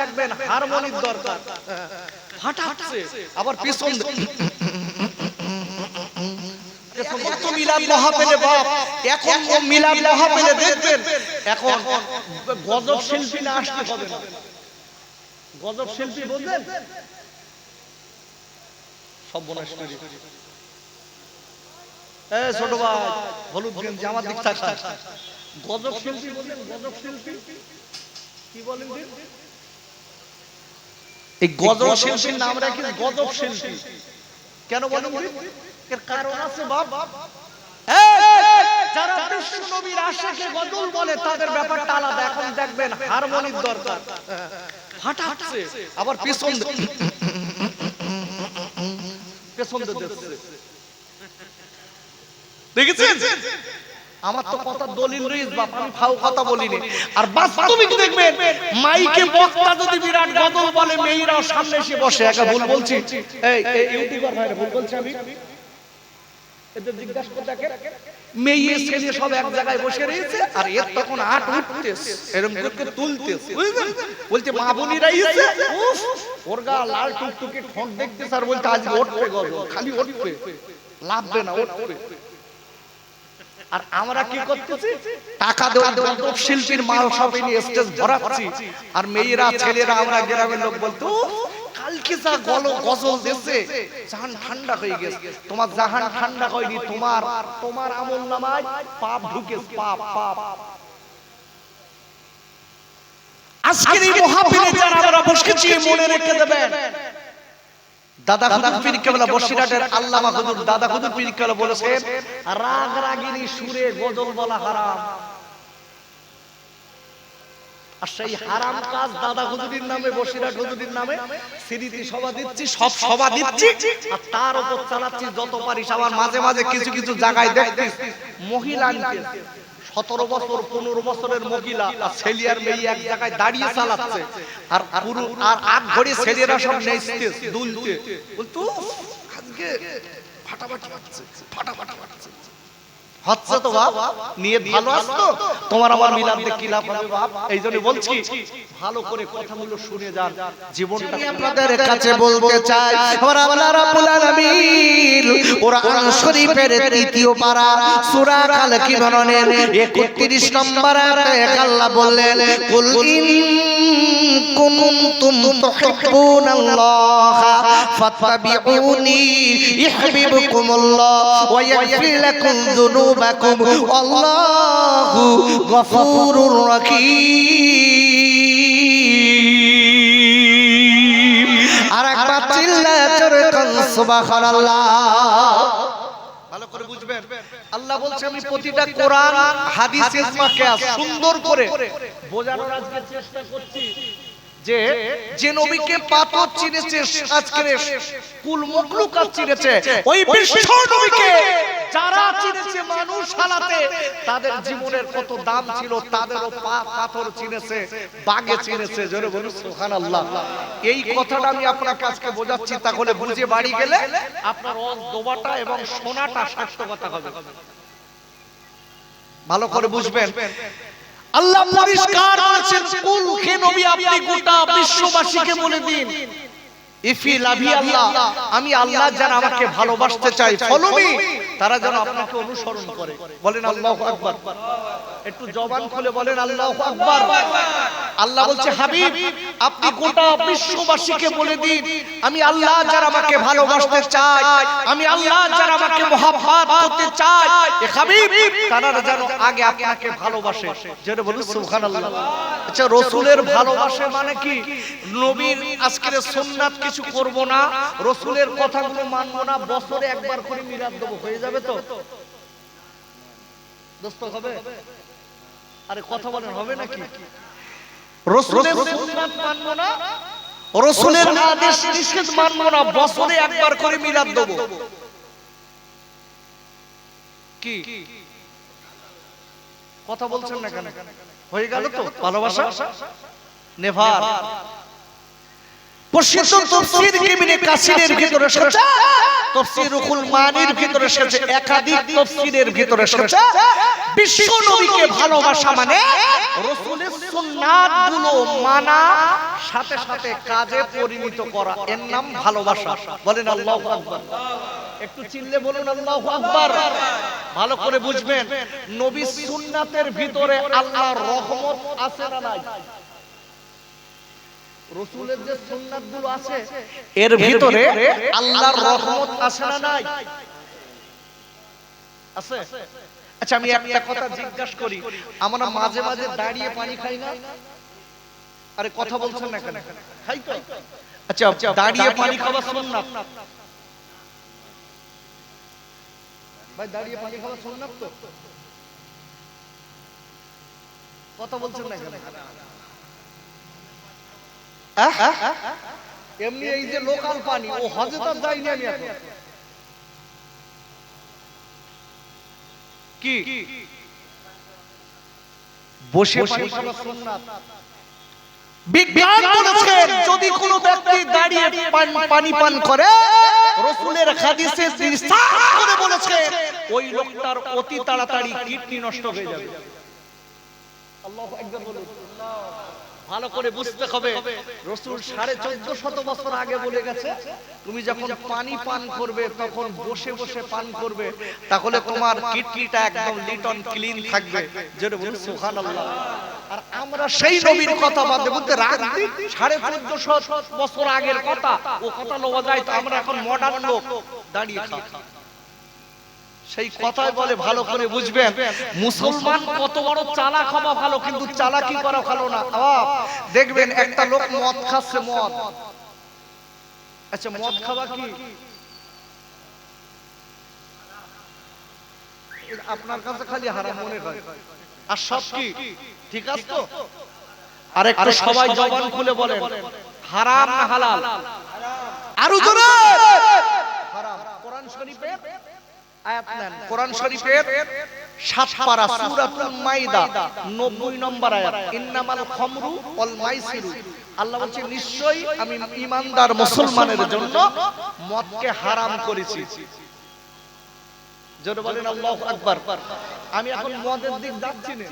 দেখবেন হারমোনির দরকার, ফাটাচ্ছে আবার পিছন মিলাদ মহাপেলে বাপ, এখন মিলাদ মহাপেলে দেখবেন এখন গজব শিল্পী না আসতে হবে না। গজব শিল্পী বলবেন সব বোনাস করি, ছোট ভাই হলুদ গেঞ্জি আমার দিক থাকা, গজব শিল্পী বলবেন, গজব শিল্পী কি বলেন? এই গজব শিল্পীর নাম রাখি গজব শিল্পী কেন বলেন? এর কারণ আছে বাপ। যারা বিশ্ব নবীর আশিকে গজল বলে তাদের ব্যাপারটা আলাদা। এখন দেখবেন হারমোনির দরকার, ফাটাচ্ছে আবার পিছন দেখেছেন? আমার তো কথা দলিল রইস বাপ, আমি ফাও কথা বলিনি। আর বাস্তবিক দেখবেন মাইকে বক্তা যদি বিরাট গজল বলে মেয়েরাও সামনে এসে বসে। একা ভুল বলছি? এই ইউটিউবার ভাইরা ভুল বলছে আমি? এদের জিজ্ঞাসা করে দেখেন, মেয়ে ছেলে সব এক জায়গায় বসে রয়েছে আর এর তখন আট উঠতেছে, এরকম করে তুলতেছে, বুঝলেন? বলছে মা বোনিরা এসে উফ ওর গা লাল টুকটুকে ঠোঁট দেখতেছে আর বলতে আজ উঠবে গজল, খালি উঠবে, লাভবে না, উঠবে। আর আমরা কি করতেছি? টাকা দেওয়া গজব শিল্পীর মাল সব নিয়ে স্টেজ ভরাচ্ছি আর মেয়েরা ছেলেরা আমরা গ্রামের লোক বলতো কালকে যা গজল দিয়েছে জাহান ঠান্ডা হয়ে গেছে। তোমার জাহান ঠান্ডা হয়নি, তোমার আমল নামায় পাপ ঢুকেছে, পাপ পাপ। আজকের এই মহাপীরে যারা আমরা বসেছি মনে রেখে দেবেন, দাদা হুজুর পীর কেবলা বসিরহাটের আল্লামা হুজুর দাদা হুজুর পীর কেবলা বলেছেন রাগ রাগিনী সুরে গজল বলা হারাম। আর সেই হারাম কাজ দাদা হুজুরের নামে বসিরহাট হুজুরের নামে স্মৃতি সভা দিচ্ছি, সব সভা দিচ্ছি আর তার উপর চালাচ্ছি যত পারিস। আমার মাঝে মাঝে কিছু কিছু জায়গায় দেখছি মহিলা 17 বছর 15 বছরের মহিলা আর ছেলে আর মেয়ে এক জায়গায় দাঁড়িয়ে চালাচ্ছে আর পুরো আর আট ঘড়ি ছেলেরা সব নেচতে দুলতে, বলতো আজকে ফাটাফাটি হচ্ছে, ফাটাফাটি হচ্ছে হচ্ছে তো বাপ, নিয়ে ভালো আসতো তোমার আমার মিলাদ দেখি লাভ হবে বাপ। এইজন্য বলছি ভালো করে কথাগুলো শুনে যান, জীবনটা আপনাদের কাছে বলতে চাই। আমার আল্লাহ রাব্বুল আলামিন কোরআন শরীফের 3য় পারা সূরা কাল কিবরনের 31 নম্বর আয়াতে আল্লাহ বললেন কুল ইন কুনতুম তুহিব্বুনাল্লাহা ফাত্তাবিউনি ইউহিব্বুকুমুল্লাহ ওয়া ইয়াগফির লাকুম যুনুবাকুম আল্লাহু গফুরুর রহিম। আরেকবার চিল্লায়ে জোরে কোন সুবহানাল্লাহ। ভালো করে বুঝবেন, আল্লাহ বলছে আমি প্রতিটা কোরআন হাদিস ইজমা কিয়াস সুন্দর করে বোঝানোর আজকে চেষ্টা করছি যে যে নবীকে পাথর চিনেছে আজকে কুল মখলুকাত চিনেছে, ওই বিশ্ব নবীকে যারা চিনেছে মানুষ হালাতে তাদের জীবনের কত দাম ছিল, তাদেরও পাথর চিনেছে, বাগে চিনেছে। জোরে বলুন সুবহানাল্লাহ। এই কথাটা আমি আপনাকে আজকে বোঝাচ্ছি, তাহলে বুঝে বাড়ি গেলে আপনার দোবাটা এবং সোনাটা সার্থকতা হবে। ভালো করে বুঝবেন, আল্লাহ পরিষ্কার করেছেন কুল হে নবী আপনি গোটা বিশ্ববাসীকে বলে দিন ইফি লাভি আল্লাহ, আমি আল্লাহ যারা আমাকে ভালোবাসতে চাই ফলো মি, তারা যেন আপনাকে অনুসরণ করে। বলেন আল্লাহু আকবার, একটু জবান খুলে বলেন আল্লাহু আকবার। আল্লাহ বলছে হাবিব আপনি গোটা বিশ্ববাসীকে বলে দিন আমি আল্লাহ যারা আমাকে ভালোবাসতে চায়, আমি আল্লাহ যারা আমাকে মহব্বত করতে চায়, এ হাবিব তারা যেন আগে আপনাকে ভালোবাসে। যেটা বলুন সুবহানাল্লাহ। আচ্ছা রাসূলের ভালোবাসা মানে কি? নবীর আজকের সুন্নাত কিছু করব না, রাসূলের কথাগুলো মানব না, বছরে একবার করে মিলাদ দেব, হয়ে যাবে তো দোস্ত? হবে? আরে কথা বলেন হবে নাকি? রাসূলের সুন্নাত মানব না, রাসূলের আদেশ নিষেধ মানব না, বছরে একবার করে মিলাদ দেব। কি কথা বলছেন না কেন? হয়ে গেল তো ভালোবাসা? নেভার প্রসিদ্ধ তাফসীর ইবনে কাসিরের ভিতরে তাফসীরুল মানির ভিতরে এসেছে, একাধিক তাফসীরের ভিতরে এসেছে বিশ্ব নবীকে ভালোবাসা মানে রাসূলের সুন্নাতগুলো মানা, সাথে সাথে কাজে পরিণত করা, এর নাম ভালোবাসা। বলেন আল্লাহু আকবার। একটু চিল্লে বলুন আল্লাহু আকবার। ভালো করে বুঝবেন, নবী সুন্নাতের ভিতরে আল্লাহর রহমত আছে না নাই? রাসূলের যে সুন্নাতগুলো আছে এর ভিতরে আল্লাহর রহমত আছে না নাই? আছে। আচ্ছা আমি একটা কথা জিজ্ঞাসা করি, আমরা মাঝে মাঝে দাঁড়িয়ে পানি খাই না? আরে কথা বলছেন না কেন? খাই তো। আচ্ছা দাঁড়িয়ে পানি খাওয়া সুন্নাত ভাই, দাঁড়িয়ে পানি খাওয়া সুন্নাত তো? কথা বলছেন না কেন? এমনি এই যে লোকাল পানি, ও হজে তো যাইনি আমি এখন। কি বসে পানি খাওয়া সুন্নাত? বিজ্ঞান বলেছে যদি কোনো ব্যক্তি দাঁড়িয়ে পানি পান করে, রাসূলের হাদিসে তিনি সাফ করে বলেছে ওই লোকটার অতি তাড়াতাড়ি কিডনি নষ্ট হয়ে যাবে। আল্লাহু আকবার বলুন। ভালো করে বুঝতে হবে, রাসূল 1450 বছর আগে বলে গেছে তুমি যখন পানি পান করবে তখন বসে বসে পান করবে, তাহলে তোমার কিডনিটা একদম লিটন ক্লিন থাকবে। জোরে বলুন সুবহানাল্লাহ। আর আমরা সেই নবীর কথা বাদে বলতে রাখছি 1450 বছর আগের কথা, ও কথা লওয়া যায় তো আমরা এখন মডার্ন লোক দাঁড়িয়ে খাই। সেই কথাই বলে ভালো করে বুঝবেন, মুসলমান কত বড় চালাক হওয়া ভালো, কিন্তু চালাকি করা ভালো না। দেখবেন একটা লোক মদ খাচ্ছে, মদ। আচ্ছা মদ খাওয়া কি আপনার কাছে খালি হারাম মনে হয়, আর সব কি ঠিক আছে তো? আর একটু সবাই জবান খুলে বলেন হারাম না হালাল? আরো জোরে হারাম। কোরআন শরীফে আয়াত নেন, কোরআন শরীফের 7 পারা সূরাতুল মাইদা 90 নম্বর আয়াত, ইন্নামাল খামরু ওয়াল মাইসিরু। আল্লাহ বলেন নিশ্চয়ই আমি ঈমানদার মুসলমানের জন্য মদকে হারাম করেছি। জোরে বলেন আল্লাহু আকবার। আমি এখন মদের দিক যাচ্ছি না,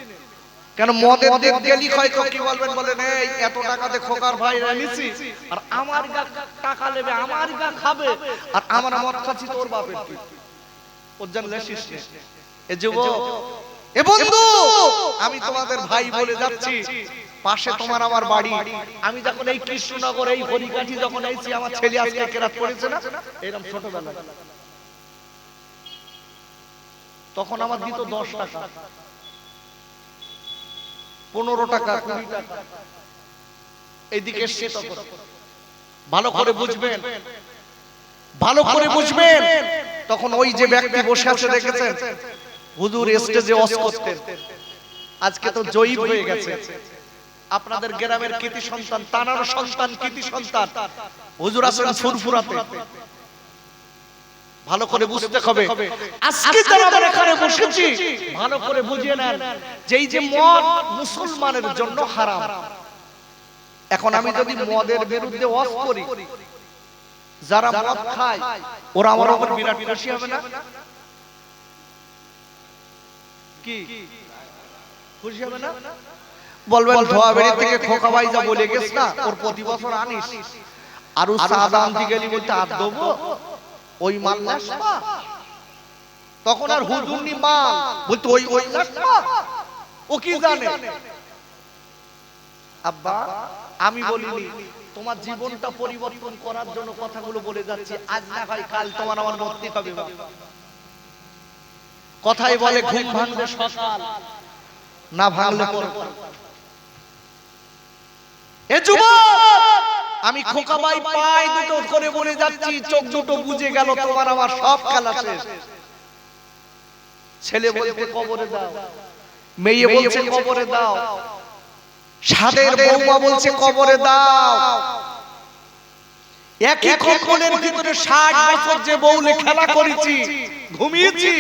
কেন মদের দিক গেলি হয়তো কি বলবেন, বলেন এই এত টাকাতে খোকার ভাই এনেছি আর আমার গা টাকা নেবে, আমার গা খাবে, আর আমরা মদ খাচ্ছি, তোর বাপের কি? আমি তোমাদের ভাই বলে যাচ্ছি, পাশে তোমার আমার বাড়ি। আমি যখন এই কৃষ্ণনগর এই হরিকাঠি যখন আইছি, আমার ছেলে আজকে কেরাত পড়েছে না এরকম ছোটবেলা, তখন আমার দিত 10 টাকা, 15 টাকা, 20 টাকা। এইদিকে এসছে তখন। ভালো করে বুঝবেন, ভালো করে বুঝবেন, তখন ওই যে ব্যক্তি বসে আছে দেখেছেন, হুজুর স্টেজে ওয়াজ করতেন, আজকে তো জয়ীব হয়ে গেছে। আপনাদের গ্রামের কৃতি সন্তান, তানার সন্তান, কৃতি সন্তান হুজুর আছেন ফুরফুরাতে। ভালো করে বুঝতে হবে, আজকে যারা আমরা এখানে বসেছি ভালো করে বুঝিয়ে নেন যে এই যে মদ মুসলমানের জন্য হারাম। এখন আমি যদি মদের বিরুদ্ধে ওয়াজ করি, যারা মদ খায় ওরা আমার উপর বিরাট খুশি হবে না? কি খুশি হবে না? বলবেন ধোয়াবেড়ি থেকে খোকা ভাই যা বলে গেছ না, ওর প্রতি বছর আনিস, আর ও সাদা আনতে গেলি বলতে আর দেবো, ওই মাল নাসবা, তখন আর হুজুরনি মাল বলতে ওই ওই নাসবা। ও কি জানে? আব্বা আমি বলিনি, তোমার জীবনটা পরিবর্তন করার জন্য কথাগুলো বলে যাচ্ছি, আজ না হয় কাল তোমার আমার মরতে হবে। কথাই বলে ঘুম ভাঙলে সকাল, না ভাঙলে পরকাল। এ যুবক, আমি খোকা ভাই পায় দুটো করে বলে যাচ্ছি, চোখ দুটো বুঝে গেল তোমার আমার সব খেলা শেষ। ছেলে বলতে কবরে দাও, মেয়ে বলছে কবরে দাও, সাদের বৌমা বলছে কবরে দাও। একই কবরের ভিতরে 60 বছর যে বউলে খেলা করেছি, ঘুমিয়েছি,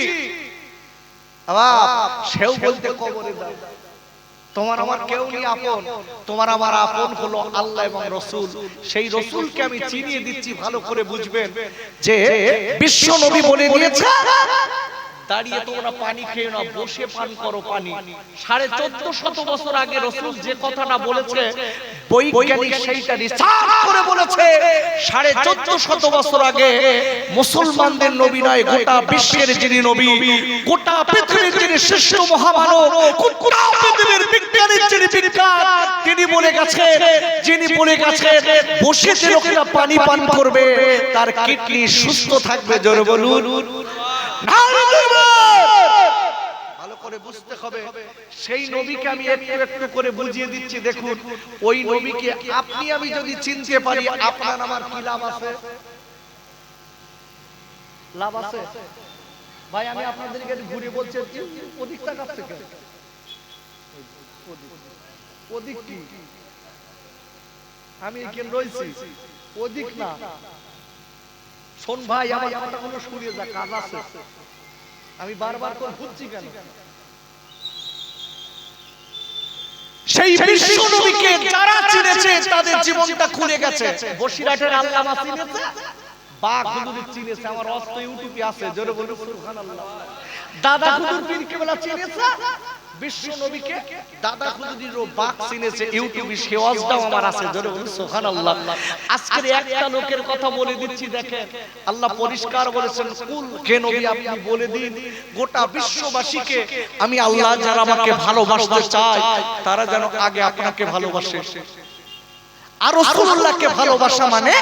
সেও বলতে কবরে দাও। তোমার আমার কেউ নেই আপন, তোমার আমার আপন হলো আল্লাহ এবং রাসূল। সেই রাসূলকে আমি চিনিয়ে দিচ্ছি, ভালো করে বুঝবেন যে বিশ্ব নবী বলে দিয়েছে দাঁড়িয়ে তোমরা পানি খেয়ে না, বসে পান করো পানি। 1450 বছর আগে রাসূল যে কথাটা বলেছে বৈজ্ঞানিক সেইটা রিসার্চ করে বলেছে 1450 বছর আগে মুসলমানদের নবী নয়, গোটা বিশ্বের যিনি নবী, গোটা পৃথিবীর যিনি শ্রেষ্ঠ মহামানব, গোটা পৃথিবীর বিজ্ঞানের যিনি বিজ্ঞান, তিনি বলে গেছে, যিনি বলে গেছে বসে যে লোকেরা পানি পান করবে তার কিডনি সুস্থ থাকবে। জোরে বলুন ভালো করে বুঝতে হবে। সেই নবীকে আমি একটু একটু করে বুঝিয়ে দিচ্ছি। দেখুন, ওই নবীকে আপনি আমি যদি চিনতে পারি, আপনার আমার কি লাভ আছে? লাভ আছে ভাই। আমি আপনাদেরকে ঘুরে বলছি, ওদিকটা কাছে কেন, ওদিক কি, আমি এখানে রয়েছি, ওদিক না। শোন ভাই, আমার কথাগুলো শুনিয়ে যা, কাজ আছে। আমি বারবার করে বুঝছি কেন? সেই বিশ্ব নবীকে যারা চিনেছে তাদের জীবনটা খুলে গেছে। বসিরহাটের আল্লামা চিনেছে, বাঘ হুজুর চিনেছে, আমার অস্ত ইউটিউবে আছে। জোরে বলুন সুবহানাল্লাহ। দাদা হুজুর পীর কেবলা চিনেছে বিশ্ব নবীকে, দাদা হুজুরিরও বাঘ চিনেছে, ইউটিউবে সেওয়াজটাও আমার আছে। জোরে বলুন সুবহানাল্লাহ। আজকের একটা লোকের কথা বলে দিচ্ছি, দেখেন আল্লাহ পরিষ্কার বলেছেন, কুল কে নবী আপনি বলে দিন গোটা বিশ্ববাসীকে আমি আল্লাহ যারা আমাকে ভালোবাসতে চায় তারা যেন আগে আপনাকে ভালোবাসে। আর রাসূলুল্লাহকে ভালোবাসা মানে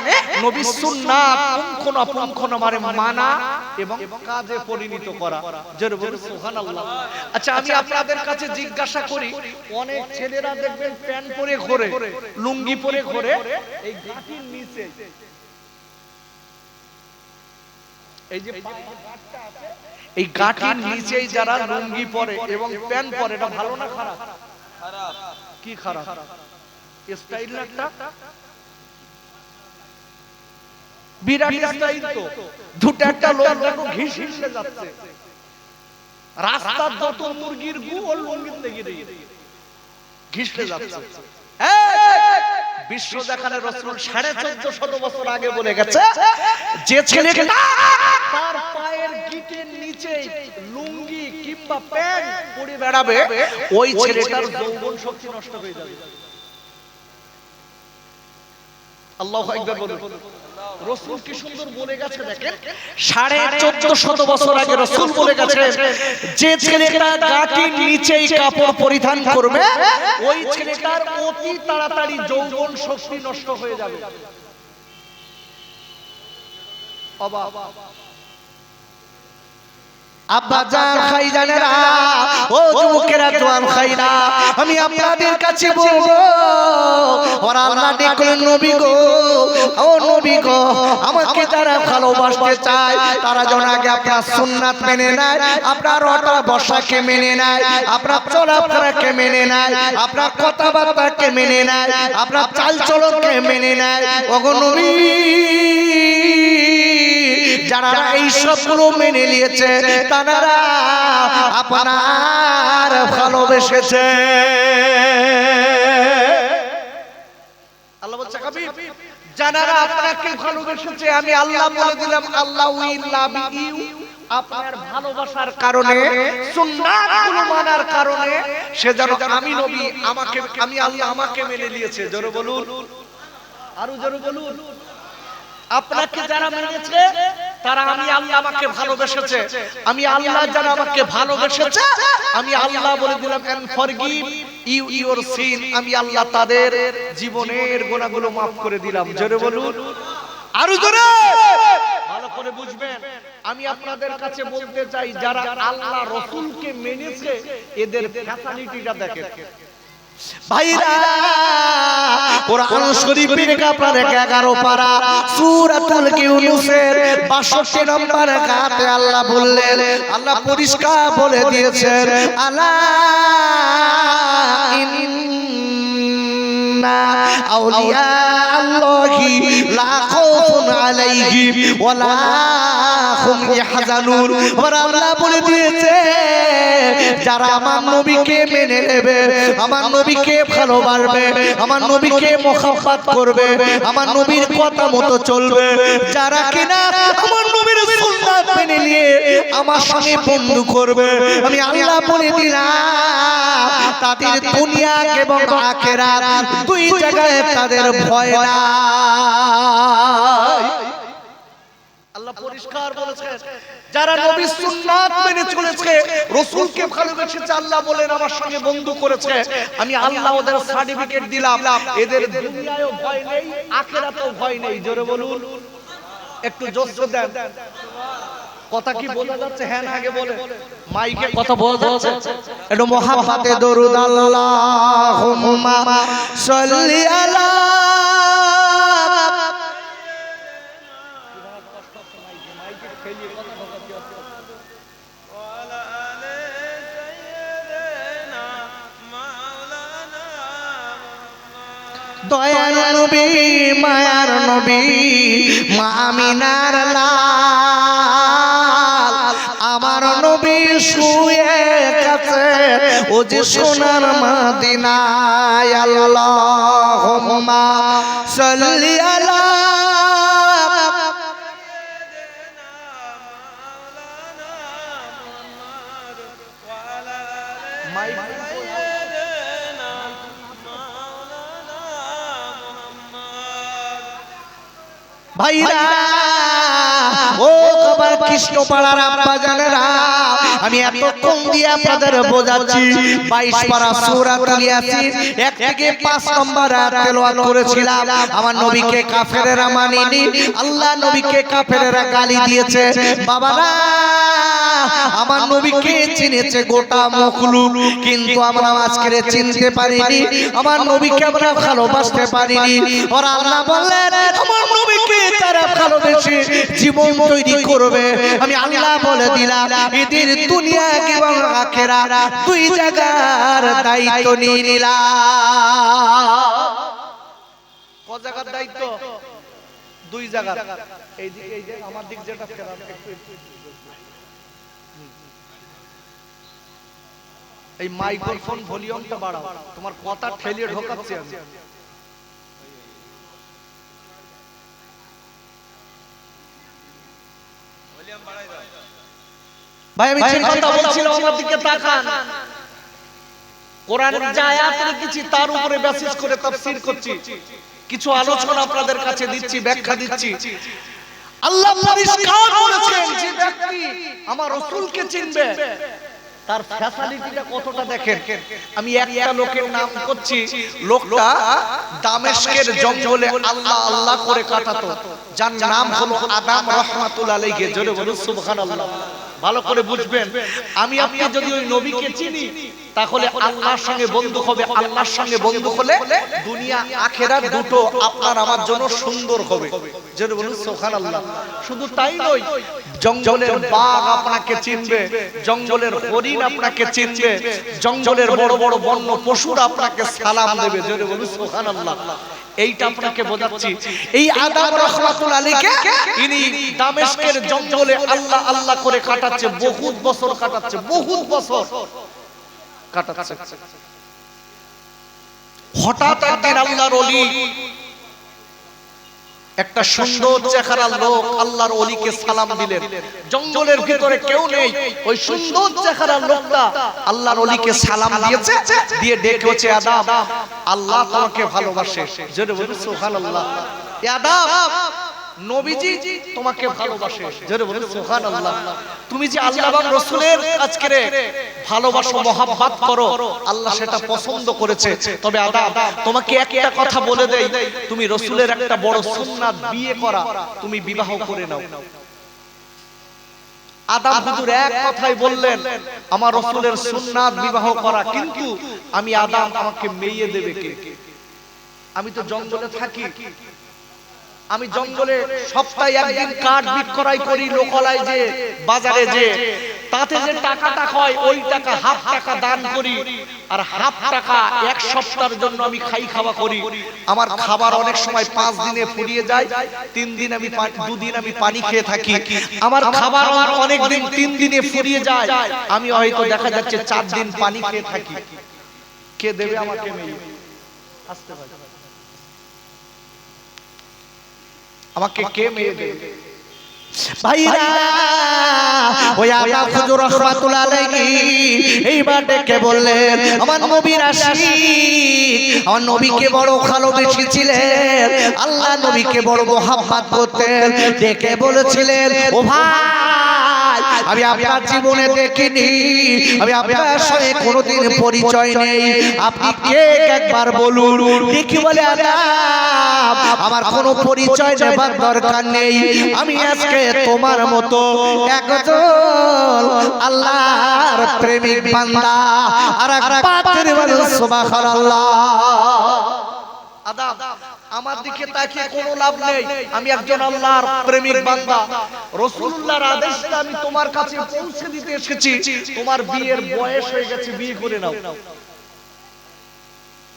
নবীর সুন্নাত পুঙ্খানুপুঙ্খভাবে মানা এবং কাজে পরিণত করা। জোরে বলুন সুবহানাল্লাহ। আচ্ছা, আমি আপনাদের কাছে জিজ্ঞাসা করি, অনেক ছেলেরা দেখবেন প্যান্ট পরে ঘোরে, লুঙ্গি পরে ঘোরে, এই গাঁটির নিচে এই যে গাঁটটা আছে, এই গাঁটির নিচেই যারা লুঙ্গি পরে এবং প্যান্ট পরে, এটা ভালো না খারাপ? খারাপ। কি খারাপ? স্টাইল একটা বিরাট স্টাইল তো। দুটো একটা লোক দেখো ঘিসিলে যাচ্ছে, রাস্তার যত মুরগির গু ওর লুঙ্গির লেগে ঘিসলে যাচ্ছে। বিশ্ব দেখানে রাসূল 1450 বছর আগে বলে গেছে, যে ছেলেটা তার পায়ের গিটের নিচে লুঙ্গি কিংবা প্যান্ট পরে বেড়াবে ওই ছেলেটার যৌবন শক্তি নষ্ট হয়ে যাবে। আল্লাহু আকবার বলুন। রাসূল কি সুন্দর বলে গেছে, দেখেন 1450 বছর আগে রাসূল বলে গেছে, যে ছেলেটা গাঁটির নিচেই কাপড় পরিধান করবে ওই ছেলেটার অতি তাড়াতাড়ি যৌবন শক্তি নষ্ট হয়ে যাবে। অবাক আব্বা জান খাইজানেরা, ও যুবকেরা, জওয়ান খাইরা, আমি আপনাদের কাছে বলবো, ওরা আল্লাহ ডেকেন নবী গো, ও নবী গো, আমাকে যারা ভালোবাসতে চায় তারা যেন আগে আপনার সুন্নাত মেনে নেয়, আপনার ওঠা বসাকে মেনে নেয়, আপনার চলাফেরাকে মেনে নেয়, আপনার কথাবার্তাকে মেনে নেয়, আপনার চালচলনকে মেনে নেয়। ওগো নবী, যারা এই সবগুলো মেনে নিয়েছে তারা আপনার ভালোবেসেছে। আল্লাহ বলছে, হাবিব যারা আপনাকে ভালোবেসেছে আমি আল্লাহ বলে দিলাম, আল্লাহ উইল লাভ ইউ। আপনার ভালোবাসার কারণে, সুন্নাতগুলো মানার কারণে সে যেন আমি নবী, আমাকে, আমি আল্লাহ আমাকে মেনে নিয়েছে। জোরে বলুন, আরো জোরে বলুন। আপনাকে যারা মেনেছে তারা আমি আল্লাহ আমাকে ভালোবেসেছে, আমি আল্লাহ যারা আমাকে ভালোবেসেছে আমি আল্লাহ বলে দিলাম and forgive you your sin, আমি আল্লাহ তাদের জীবনের গুনাহগুলো maaf করে দিলাম। জোরে বলুন, আরো জোরে, ভালো করে বুঝবেন। আমি আপনাদের কাছে বলতে চাই, যারা আল্লাহ রাসূলকে মেনেছে এদের ফ্যাসিলিটিটা দেখেন ভাইরা। কোরআন শরীফের আপনার 11 পারা সূরাতুল ইউনূসের 62 নম্বর আয়াতে আল্লাহ বললেন, আল্লাহ পরিষ্কার বলে দিয়েছেন, আলা ইন্না আউলিয়া আল্লাহি লা খাউফুন আলাইহিম ওয়া লা হুম ইয়াহজানুন। আল্লাহ বলে দিয়েছে যারা আমার নবীকে মেনে নেবে, আমার নবীকে ভালোবাসবে, আমার নবীকে মোহাব্বত করবে, আমার নবীর কথা মতো চলবে, যারা কিনা আমার নবীর সুন্নাত মেনে নিয়ে আমার সঙ্গে বন্ধু করবে, আমি আল্লাহ বলে দিলাম তাদের দুনিয়া এবং আখিরাত দুই জায়গায় তাদের ভয় নাই। আল্লাহ পরিষ্কার বলেছেন যারা নবীর সুন্নাত মেনে চলেছে, রাসূলকে ভালোবেসেছে, আল্লাহ বলেন আমার সঙ্গে বন্ধু করেছে, আমি আল্লাহ ওদের সার্টিফিকেট দিলাম এদের দুনিয়ায়ও ভয় নেই আখিরাতেও ভয় নেই। জোরে বলুন, একটু জোরে দেন। কথা কি বোঝা যাচ্ছে? হ্যাঁ না আগে বলে মাইকে কথা বোঝা যাচ্ছে? একটু মুহাব্বতে দরুদ আল্লাহুম্মা সাল্লি আলা দয়ার নবী মায়ার নবী মা আমিনার লাল, আমার নবী শুয়ে কাছে ও যে সোনার মদিনায়। আল্লাহুম্মা সাল্লি আলা ভাইরা ও কবার কৃষ্ণপাড়ার আব্বা জানেরা, আমি এতক্ষণ দিয়ে আপনাদের বোঝাচ্ছি 22 পারা সূরাতুল ইয়াসিন 1 থেকে 5 নম্বর আয়াত তেলাওয়াত করেছিলাম। আমার নবীকে কাফেররা মানেনি, আল্লাহ নবীকে কাফেররা গালি দিয়েছে। বাবারা আমার নবীকে চিনেছে গোটা মখলুক, কিন্তু আমরা আজকে চিনতে পারিনি, আমার নবীকে আমরা ভালোবাসতে পারিনি। আর আল্লাহ বললেন আমার নবীকে তারা ভালোবেসে জীবন তৈরি করবে, আমি আল্লাহ বলে দিলাম এদের দুনিয়া এবং আখিরাত দুই জায়গার দায়িত্ব নিয়ে নিলাম। কত জায়গার দায়িত্ব? দুই জায়গার। এই দিকে এই যে আমার দিক যেটা ফেরান একটু এই মাইক্রোফোন ভলিউমটা বাড়াও, তোমার কথা ঠেলিয়ে ঢোকাচ্ছি আমি। ভাই আমি যে কথা বলছিলাম আমার দিকে তাকান। কোরআনের যে আয়াত রেখেছি তার উপরে বেসিস করে তাফসীর করছি, কিছু আলোচনা আপনাদের কাছে দিচ্ছি, ব্যাখ্যা দিচ্ছি। আল্লাহ পরিষ্কার বলেছেন যে ব্যক্তি আমার রাসূলকে চিনবে তার ফ্যাসিলিটিটা কতটা দেখেন। আমি একটা লোকের নাম করছি, লোকটা দামেস্কের জঙ্গলে আল্লাহ আল্লাহ করে কাটাতো, যার নাম হলো আদম রাহমাতুল্লাহ আলাইহি। জোরে বলুন সুবহানাল্লাহ। ভালো করে বুঝবেন, আমি আপনি যদি ওই নবীকে চিনি তাহলে আল্লাহর সঙ্গে বন্ধু হবে, আল্লাহর সঙ্গে বন্ধু হলে দুনিয়া আখিরাত দুটো আপনার আমার জন্য সুন্দর হবে। জোরে বলুন সুবহানাল্লাহ। শুধু তাই নয়, জঙ্গলের বাঘ আপনাকে চিনবে, জঙ্গলের হরিণ আপনাকে চিনবে, জঙ্গলের বড় বড় বন্য পশুরা আপনাকে সালাম দেবে। জোরে বলুন সুবহানাল্লাহ। এইটা আপনাকে বোঝাচ্ছি। এই আদম রাহমাতুল্লাহ আলাইহি ইনি দামেস্কের জঙ্গলে আল্লাহ আল্লাহ করে কাটাচ্ছে, বহুত বছর কাটাচ্ছে, বহুত বছর কাটাচ্ছে। হঠাৎ একদিন আল্লাহর ওলি, একটা সুন্দর চেহারার লোক আল্লাহর ওলিকে সালাম দিলেন। জঙ্গলের ভিতরে কেউ নেই, ওই সুন্দর চেহারার লোকটা আল্লাহর ওলিকে সালাম দিয়েছে, দিয়ে ডেকেছে আদম আল্লাহ তোমাকে ভালোবাসে। জোরে বলুন সুবহানাল্লাহ। আদম নবীজি তোমাকে ভালোবাসে। জোরে বলুন সুবহানাল্লাহ। তুমি যে আল্লাহ এবং রাসূলের আজকে ভালোবাসো, মহব্বত করো, আল্লাহ সেটা পছন্দ করেছে। তবে আদম তোমাকে একটা কথা বলে দেই, তুমি রাসূলের একটা বড় সুন্নাত বিয়ে করা, তুমি বিবাহ করে নাও। আদম হুজুর এক কথাই বললেন আমার রাসূলের সুন্নাত বিবাহ করা, কিন্তু আমি আদম আমাকে মেয়ে দেবে কে? আমি তো জঙ্গলে থাকি, আমি জঙ্গলে সপ্তাহে একদিন কাঠ বিক্রয় করি লোকালয় যে বাজারে যে, তাতে যে টাকাটা হয় ওই টাকা হাফ টাকা দান করি, আর হাফ টাকা এক সপ্তাহের জন্য আমি খাওয়া করি। আমার খাবার অনেক সময় 5 দিনে ফুরিয়ে যায়, 3 দিন আমি 2 দিন আমি পানি খেয়ে থাকি। আমার খাবার অনেক দিন 3 দিনে ফুরিয়ে যায়, আমি হয়তো দেখা যাচ্ছে 4 দিন পানি খেয়ে থাকি। কে দেবে আমাকে? আসতে পারে আমাকে কে মেয়ে দেবে? ভাইরা ওই আতা হুজুর রাহমাতুল্লাহ আলাইহি এইবার ডেকে বললেন, আমার নবীর আশিক, আমার নবীকে বড় ভালোবেসে ছিলেন, আল্লাহ নবীকে বড় মোহাব্বত করতেন। ডেকে বলেছিলেন, ও ভাই, আমি আপনার জীবনে দেখিনি, আমি আপনার সঙ্গে কোনোদিন পরিচয় নেই, আপনি কে একবার বলুন। দেখি বলে, আমার কোনো পরিচয় দেবার দরকার নেই, আমি আজকে তোমার মতো একজন আল্লাহর প্রেমিক বান্দা। আর একবার বলুন সুবহানাল্লাহ। আদাব, আমার দিকে তাকিয়ে কোনো লাভ নেই, আমি একজন আল্লাহর প্রেমিক বান্দা। রাসূলুল্লাহর আদেশটা আমি তোমার কাছে পৌঁছে দিতে এসেছি। তোমার বিয়ের বয়স হয়ে গেছে, বিয়ে করে নাও,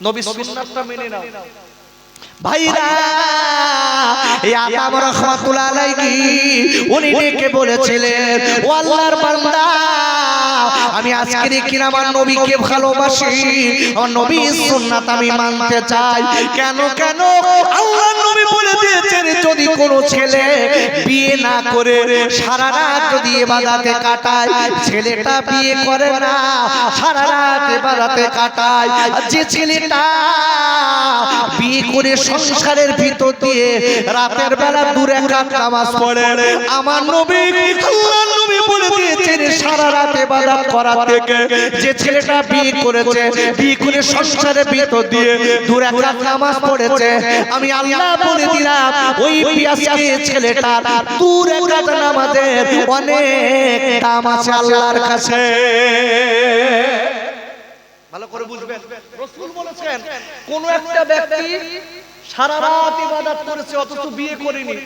নবী সুন্নাতটা মেনে নাও। ভাইরা এই আদম রাহমাতুল্লাহ আলাইহি উনি ডেকে বলেছিলেন, ও আল্লাহর বান্দা, আমি আজকে দেখি আমার নবীকে ভালোবাসি, আমার নবীর সুন্নাত আমি মানতে চাই। কেন কেন? আল্লাহর নবী বলে দিয়েছেন, যদি কোনো ছেলে বিয়ে না করে সারা রাত যদি ইবাদতে কাটায়, ছেলেটা বিয়ে করে না, সারা রাত ইবাদতে কাটায়। যে ছেলেটা বিয়ে করে সংসারের ভিতর দিয়ে রাতের বেলা 2 রাকাত নামাজ পড়ে, আমার নবী আল্লাহর নবী বলে দিয়েছেন, সারা রাত ইবাদত করা থেকে যে ছেলেটা বিয়ে করেছে, বিয়ে করে সংসারের ভিতর দিয়ে 2 রাকাত নামাজ পড়েছে, আমি আল্লাহ বলে দিলাম ওই আজকে ছেলেটার 2 রাকাত নামাজের অনেক দাম আছে আল্লাহর কাছে। ভালো করে বুঝবেন, রাসূল বলেছেন, কোন একটা ব্যক্তি সারা রাত ইবাদত করেছে অথচ বিয়ে করেনি,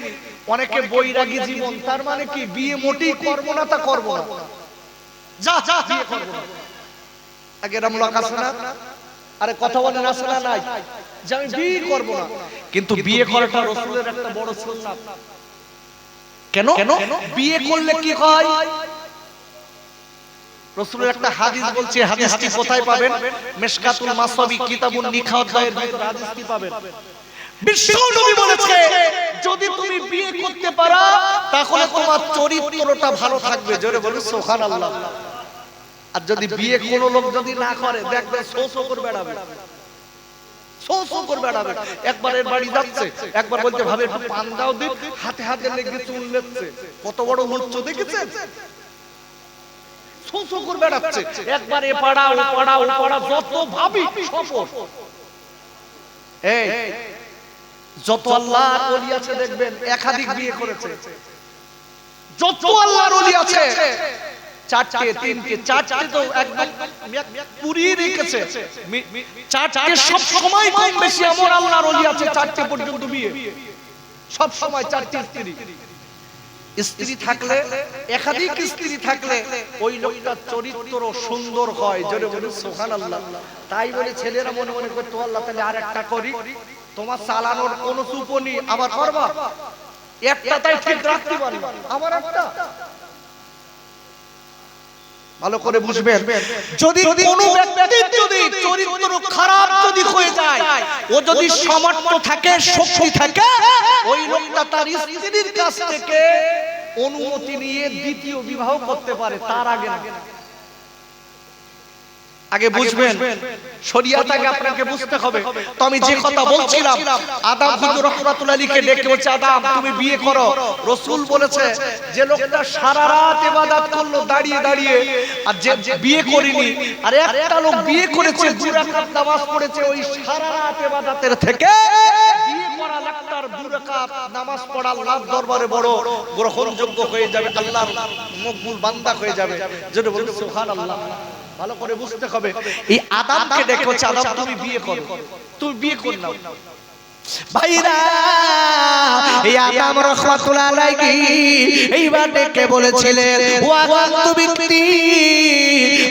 অনেকে বৈরাগী জীবন, তার মানে কি বিয়ে মোটেই করব না, তা করব না, যা যা বিয়ে করব না। আগে এরকম লোক আছে না? আরে কথা বলেন, আছে না নাই যে আমি বিয়ে করব না? কিন্তু বিয়ে করাটা রাসূলের একটা বড় সুন্নাত। কেন? বিয়ে করলে কি হয়? রাসূলের একটা হাদিস বলছে, হাদিসটি কোথায় পাবেন? মিশকাতুল মাসাবি কিতাবুন নিকাহ এর ভিতরে হাদিসটি পাবেন। বিশ্ব নবী বলেছে, যদি তুমি বিয়ে করতে পারো তাহলে তোমার চরিত্রটা ভালো থাকবে। জোরে বলুন সুবহানাল্লাহ। আর যদি বিয়ে কোনো লোক যদি না করে, দেখবে শো করে বেড়াবে, শো করে বেড়াবে। একবার এর বাড়ি যাচ্ছে, একবার বলতে ভাবে একটু পান দাও দিন, হাতে হাতে লেগে চুল লেচ্ছে, কত বড় লুচ্চ দেখেছেন? শো করে বেড়াচ্ছে, একবার এ পাড়া ও পাড়া ও পাড়া, যত ভাবি সফর। এই যত আল্লাহর ওলি আছে দেখবেন একাধিক বিয়ে করেছে, যত আল্লাহর ওলি আছে 4টে 3টে 4টে তো একদম পুরিয়ে রেখেছে, 4টে সব সময় কম বেশি এমন আল্লাহর ওলি আছে 4টে পর্যন্ত বিয়ে, সব সময় 4টে স্ত্রী থাকলে, একাধিক স্ত্রী থাকলে ওই লোকটার চরিত্র সুন্দর হয়। জোরে বলুন সুবহানাল্লাহ। তাই বলে ছেলেরা মনে মনে করে, তো আল্লাহ তাহলে আরেকটা করি, তোমার চালানোর কোন চুপনি আবার করবা, একটা তাই ঠিক রাখতে পারি, আমার একটা। ভালো করে বুঝবেন, যদি কোনো ব্যক্তির যদি চরিত্র খারাপ যদি হয়ে যায়, ও যদি সামর্থ্য থাকে, শক্তি থাকে, ওই লোকটা তার স্ত্রীর কাছ থেকে অনুমতি নিয়ে দ্বিতীয় বিবাহ করতে পারে, তার আগে না। আগে বুঝবেন, শরিয়াত আগে আপনাকে বুঝতে হবে। তো আমি যে কথা বলছিলাম, আদম হুজুর রাহমাতুল্লাহ আলাইহি ডেকে বলছে, আদম তুমি বিয়ে করো। রাসূল বলেছে, যে লোকটা সারা রাত ইবাদত করলো দাঁড়িয়ে দাঁড়িয়ে, আর যে বিয়ে করেনি, আর একটা লোক বিয়ে করেছে 2 রাকাত নামাজ পড়েছে, ওই সারা রাত ইবাদতের থেকে বিয়ে করা লোকটার 2 রাকাত নামাজ পড়া আল্লাহর দরবারে বড় গ্রহণযোগ্য হয়ে যাবে, আল্লাহর মকবুল বান্দা হয়ে যাবে। যেটা বলুন সুবহানাল্লাহ। ভালো করে বুঝতে হবে, এই আদমকে ডেকে বলছে, আদম তুমি বিয়ে করো, তুমি বিয়ে করে নাও। ভাইরা এই আদম রাহমাতুল্লাহ আলাইহি এইবার ডেকে বলেছিলেন, ও আগন্ত ব্যক্তি,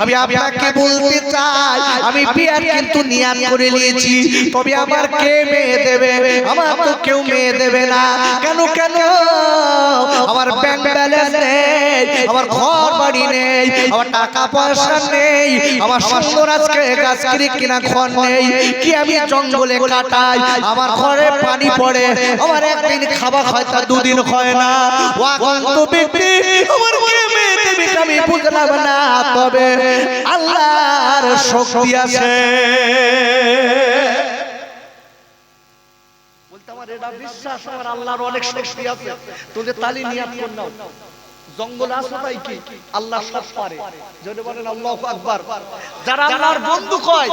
আমি আপনাকে বলতে চাই, আমি বিয়ার কিন্তু নিয়ত করে নিয়েছি, তবে আমার কে মেয়ে দেবে? আমার তো কেউ মেয়ে দেবে না। কেন কেন? আমার ব্যাংক ব্যালেন্স নেই, আমার ঘর বাড়ি নেই, আমার টাকা পয়সা নেই, আমার সুন্দর আজকে গাছকিরি কিনা ঘর নেই, কি আমি জঙ্গলে কাটাই, আমার ঘরে পানি পড়ে, আমার একদিন খাবার হয় তা দুদিন হয় না। ও আগন্ত ব্যক্তি, আমার কে মেয়ে দেবে আমি বুঝলাম না, তবে আল্লাহর শক্তি আছে। বলতে আমার এটা বিশ্বাস, আমার আল্লাহর অনেক শক্তি আছে। তোদের তালি নিয়াত কর নাও, জঙ্গল আছে তাই কি আল্লাহ সব পারে। জোরে বলেন আল্লাহু আকবার। যারা আল্লাহর বন্ধু হয়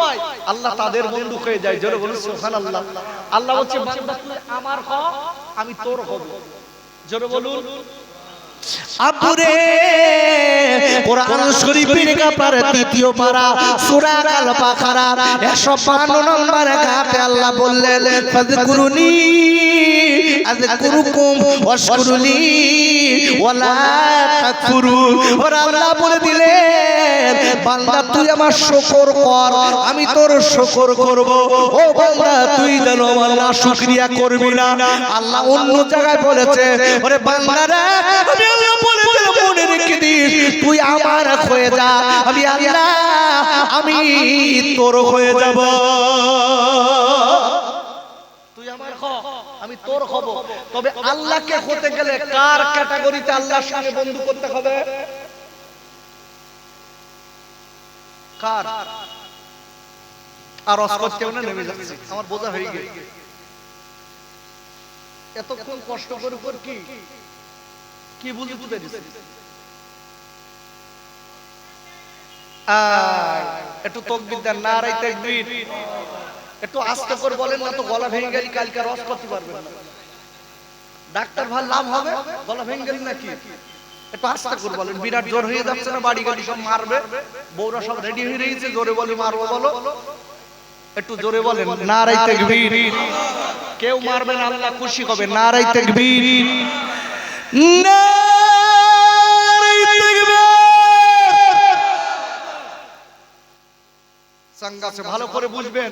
আল্লাহ তাদের বন্ধু হয়ে যায়। জোরে বলেন সুবহানাল্লাহ। আল্লাহ বলছে, বান্দা তুই আমার হ, আমি তোর হব। জোরে বলুন আব্বুরে। কোরআন শরীফের কাপার তৃতীয় পারা সূরা আল বাকারা 152 নম্বর আয়াতে আল্লাহ বললেন, ফাযকুরুনি আযকুরুকুম ওয়াশকুরুলি ওয়ালা তাকফুরুন। ওরে আল্লাহ বলে দিলেন, বান্দা তুই আমার শুকর কর, আমি তোর শুকর করব। ও বান্দা তুই যেন আমার নাশুকরিয়া করবি না। আল্লাহ অন্য জায়গায় বলেছে, ওরে বান্দারা, আমি আল্লাহ বলেছে মনে রেখে দিস, তুই আমার হয়ে যা, আমি আল্লাহ আমি তোর হয়ে যাব। তুই আমার হ, আমি তোর হব। তবে আল্লাহকে হতে গেলে কার ক্যাটাগরিতে আল্লাহর সঙ্গে বন্ধু করতে হবে? কার? আর অস্করতেও না নেমে যাচ্ছে, আমার বোঝা হয়ে গেছে। এতক্ষণ কষ্ট করে উপর কি কি বুঝতে পেরেছি? একটু তাকবীর দেন, নারায়ে তাকবীর। একটু আস্তে করে বলেন না তো, গলা ভেঙে গেলে কালকে রস করতে পারবেন না। ডাক্তার ভাল লাভ হবে, গলা ভেঙে গেলে নাকি? একটু আস্তে করে বলেন, বিরাট জোর হয়ে যাচ্ছে না? বাড়ি গাড়ি সব মারবে, বউরা সব রেডি হয়ে রয়েছে, জোরে বলে মারবো বলো। একটু জোরে বলেন নারায়ে তাকবীর। কেউ মারবে না, আল্লাহ খুশি হবে। নারায়ে তাকবীর, নারায়ে তাকবীর। সংগাছে ভালো করে বুঝবেন,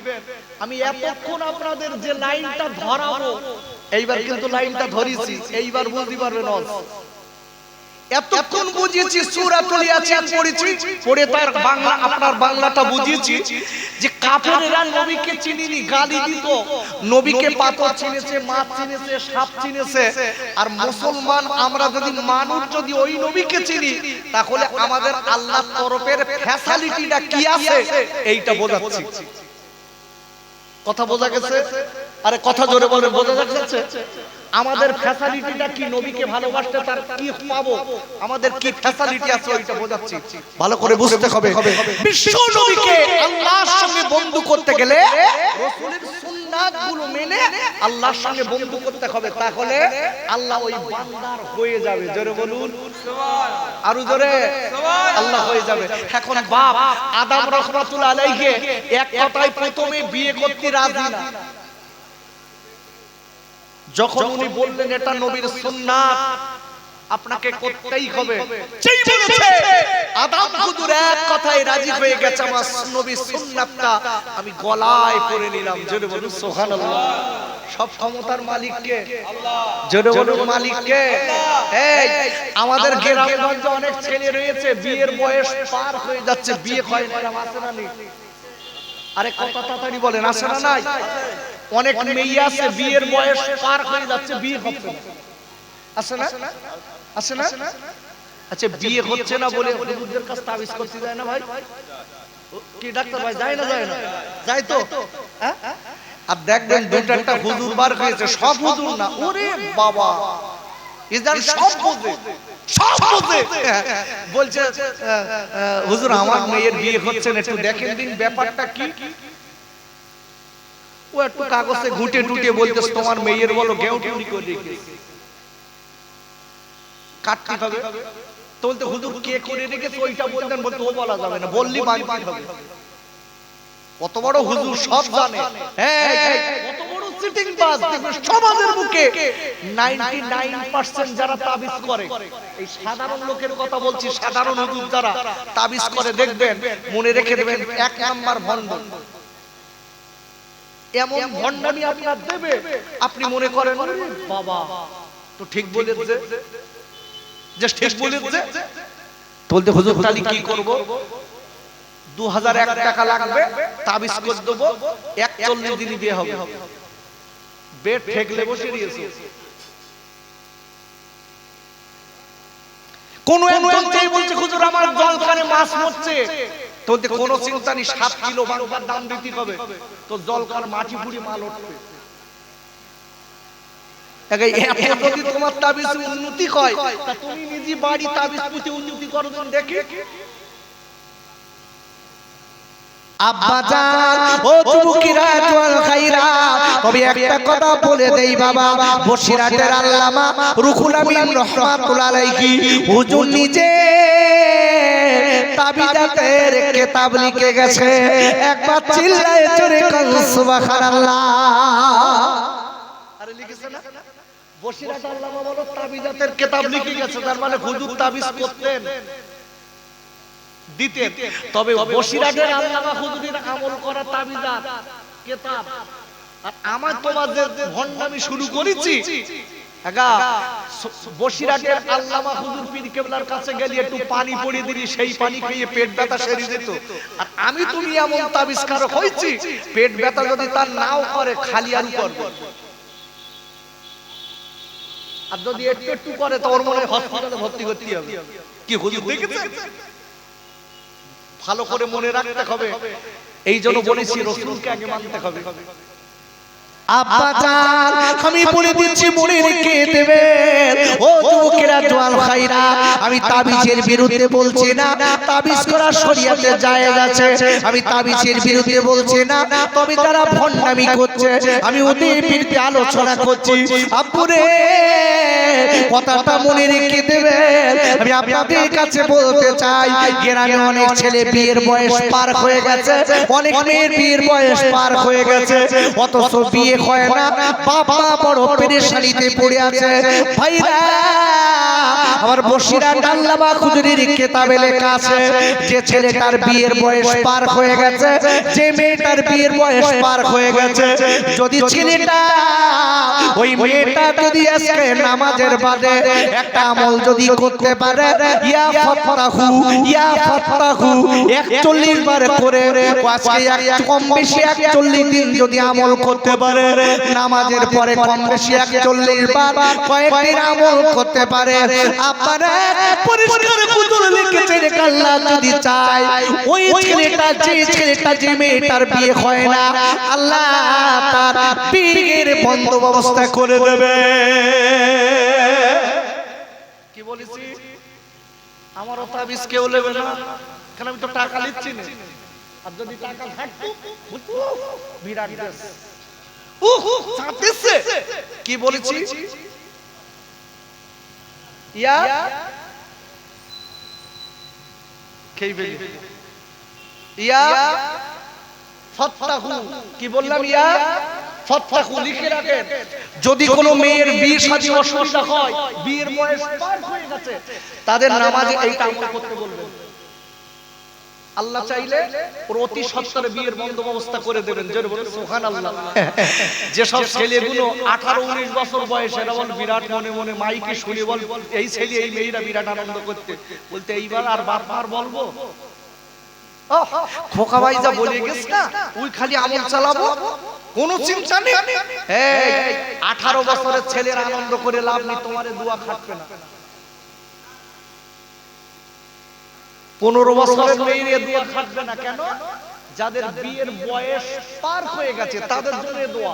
আমি এতক্ষণ আপনাদের যে লাইনটা ধরাবো, এইবার কিন্তু লাইনটা ধরেছি, এইবার বুঝতে পারবেন। এতক্ষণ বুঝিয়েছি সূরাতুল ইয়াসিন পড়েছি, পড়ে তার বাংলা আপনার বাংলাটা বুঝিয়েছি যে কাফেররা নবীকে চিনিনি, গালি দিত, নবীকে পাথর চিনেছে, মাছ চিনেছে, সাপ চিনেছে। আর মুসলমান আমরা যদি মানুষ যদি ওই নবীকে চিনি, তাহলে আমাদের আল্লাহর তরফের ফ্যাসিলিটিটা কি আছে এইটা বোঝাচ্ছি। কথা বোঝা গেছে? আরে কথা জোরে বলেন, বোঝা যাচ্ছে? আমাদের ফ্যাসিলিটিটা কি? নবীকে ভালোবাসতে তার কি পাবো, আমাদের কি ফ্যাসিলিটি আছে ওইটা বোঝাচ্ছি। ভালো করে বুঝতে হবে। বিশ্ব নবীকে আল্লাহর সঙ্গে বন্ধু করতে গেলে রাসূলের সুন্নাতগুলো মেনে আল্লাহর সঙ্গে বন্ধু করতে হবে, তাহলে আল্লাহ ওই বান্দার হয়ে যাবে। জোরে বলুন সুবহানাল্লাহ। আরো জোরে সুবহানাল্লাহ। আল্লাহ হয়ে যাবে। এখন বাপ আদম রাহমাতুল্লাহ আলাইহি এক কথায় প্রথমে বিয়ে করতে রাজি না। যখন উনি বললেন এটা নবীর সুন্নাত, আপনাকে করতেই হবে, যেই বলেছে আদম হুজুর এক কথায় রাজি হয়ে গেছে, আমার নবীর সুন্নাতটা আমি গলায় পরে নিলাম। জোরে বলুন সুবহানাল্লাহ। সব ক্ষমতার মালিক কে? আল্লাহ। জোরে বলুন মালিক কে? এই আমাদের গ্রামগঞ্জে অনেক ছেলে রয়েছে, বিয়ের বয়স পার হয়ে যাচ্ছে, বিয়ে হয় না, আছে না নেই? আরে কত তাড়াতাড়ি বলেন, আছে না নাই? অনেক মেয়ে আছে বিয়ের বয়স পার হয়ে যাচ্ছে, বিয়ে হচ্ছে না, আছে না? আছে না? আচ্ছা বিয়ে হচ্ছে না বলে হুজুরদের কাছে তাবিজ করতে যায় না ভাই? কি ডাক্তার ভাই যায় না? যায় না? যায় তো। হ্যাঁ, আর দেখবেন দুটো একটা হুজুর বার হয়েছে, সব হুজুর না, ওরে বাবা ইদান সব বোঝে, সব বোঝে। বলছে হুজুর আমার মেয়ের বিয়ে হচ্ছে না, একটু দেখেন দিন ব্যাপারটা কি। ও একটু কাগজে ঘুটে টুটে বলতেছে তোমার মেয়ের বলো গেউ টুরি করে রেখেছে, কাটতে হবে। তো বলতে হুজুর কে করে রেখেছে ওইটা বলতেন, বলতে ও বলা যাবে না, বললি মাইক হবে। কত বড় হুজুর সব জানে, কত বড় চিটিং বাজ দেখবেন সমাজের মুখে 99% যারা তাবিজ করে, এই সাধারণ লোকের কথা বলছি, সাধারণ হুজুর যারা তাবিজ করে দেখবেন, মনে রেখে দেবেন এক নাম্বার ভণ্ড। এমন ভণ্ডামি আপনার দেবে, আপনি মনে করেন বাবা তো ঠিক বলেছে, যে ঠিক বলেছে, বলতে হুজুর তাহলে কি করব? 2001 টাকা লাগবে, তাবিজ করে দেবো, 41 দিনই বিয়ে হবে। বেড ঠেকলে বসে দিয়েছে। কোন একজন যেই বলছে হুজুর আমার জলখানে মাছ মরছে, তো কোনো চিন্তা নেই, 7 কিলো বাংলার দাম দিতে হবে, তো জলখার মাটি পুড়ি মাল উঠবে। এত যদি তোমার তাবিজ উন্নতি হয়, তা তুমি নিজে বাড়ি তাবিজ পুঁতে উন্নতি করো দেখি। আব্বাজান ও যুবকেরা জওয়ান খাইরা, তবে একটা কথা বলে দেই বাবা, বসিরাটের আল্লামা রুহুল আমিন রাহমাতুল্লাহ আলাইহি হুজুর নিজে তাবিজাতের কিতাব লিখে গেছে। একবার চিল্লায়ে জোরে কান সুবহানাল্লাহ। আরে লিখেছে না, বসিরাট আল্লামা বলো তাবিজাতের কিতাব লিখে গেছে, তার মানে হুজুর তাবিজ করতেন, দিতেন। তবে বসিরাটের আল্লামা হুজুরের আমল করা তাবিজাত কিতাব, আর আমার তোমার যে ভণ্ডামি শুরু করেছি, বসিরাটের আল্লামা হুজুর পীর কেবলার কাছে গেলে একটু পানি পড়িয়ে দিলি, সেই পানি খেয়ে পেট ব্যথা সেরে যেত। আর আমি তুমি এমন তাবিজকারক হয়েছি, পেট ব্যথা যদি তার নাও করে খালি আলু করবে, আর যদি একটু একটু করে তো ওর মনে হয় হসপিটালে ভর্তি করতে হবে। কি হুজুর দেখেছেন? ভালো করে মনে রাখতে হবে, এই জন্য বলেছি রাসূলকে আগে মানতে হবে। আব্বাজান আমি বলে দিচ্ছি, মনে রেখে দেবেন ও যুবকেরা জওয়ান খাইরা, আমি তাবিজের বিরুদ্ধে বলছি না, তাবিজ করা শরীয়তে জায়েজ আছে, আমি তাবিজের বিরুদ্ধে বলছি না, তবে যারা ভণ্ডামি করছে আমি ওদের বিরুদ্ধে আলোচনা করছি। আব্বুরে কথাটা মনে রেখে দেবেন, আমি আপনাদের কাছে বলতে চাই, গ্রামে অনেক ছেলে বিয়ের বয়স পার হয়ে গেছে, অনেক মেয়ের বিয়ের বয়স পার হয়ে গেছে, অথচ বিয়ে হয় না, বাবা বড় পেরেশানিতে পড়ে আছে। ভাইরা আমার বসিরাট আল্লামা হুজুরের কিতাবে লেখা আছে, যে ছেলেটার বিয়ের বয়স পার হয়ে গেছে, যে মেয়েটার বিয়ের বয়স পার হয়ে গেছে, যদি ছেলেটা ওই মেয়েটা যদি আজকে নামাজের বাদে একটা আমল যদি করতে পারে, ইয়া ফাতাহু 41 বার করে, আজকে কম বেশি 41 দিন যদি আমল করতে পারে, নামাজের পরে কম বেশি 41 বার কয়েকদিন আমল করতে পারে, আপনারা পরিষ্কার হুজুর লিখেছেন, আল্লাহ যদি চায় ওই ছেলেটা, যে ছেলেটা যে মেয়েটার বিয়ে হয় না, আল্লাহ তার বিয়ের বন্দোবস্ত করে দেবে। কি বলেছি? আমারও তাবিজ কেউ নেবে না, কারণ আমি তো টাকা নিচ্ছি না, আর যদি টাকা থাকতো বিরাট দেশ। কি বলেছি? ইয়া ইয়া ফাত্তাহু, কি বললাম? ইয়া ফাত্তাহু লিখে রাখেন। যদি কোনো মেয়ের বিয়ে শাদী অসুবিধা হয়, বিয়ের বয়স পার হয়ে গেছে, তাদের নামাজে এইটা আমল করতে বলবেন। আল্লাহ চাইলে ওর অতি সত্তরে বিয়ের বন্দোবস্ত করে দেবেন। জোরে বলুন সুবহানাল্লাহ। যেসব ছেলেগুলো 18-19 বছর বয়স, এরা বল বিরাট মনে মনে মাইকে শুনে বল, এই ছেলে এই মেয়েরা বিরাট আনন্দ করতে, বলতে এইবার আর বাপ মার বলবো খোকা ভাই যা বলে গেছ না, ওই খালি আমল চালাবো, কোনো চিন্তা নেই। 18 বছরের ছেলের আনন্দ করে লাভ নেই, তোমারে দোয়া খাটবে না। 15 বছরের মেয়ের দোয়া খাটবে না। কেন? যাদের বিয়ের বয়স পার হয়ে গেছে তাদের জন্য দোয়া।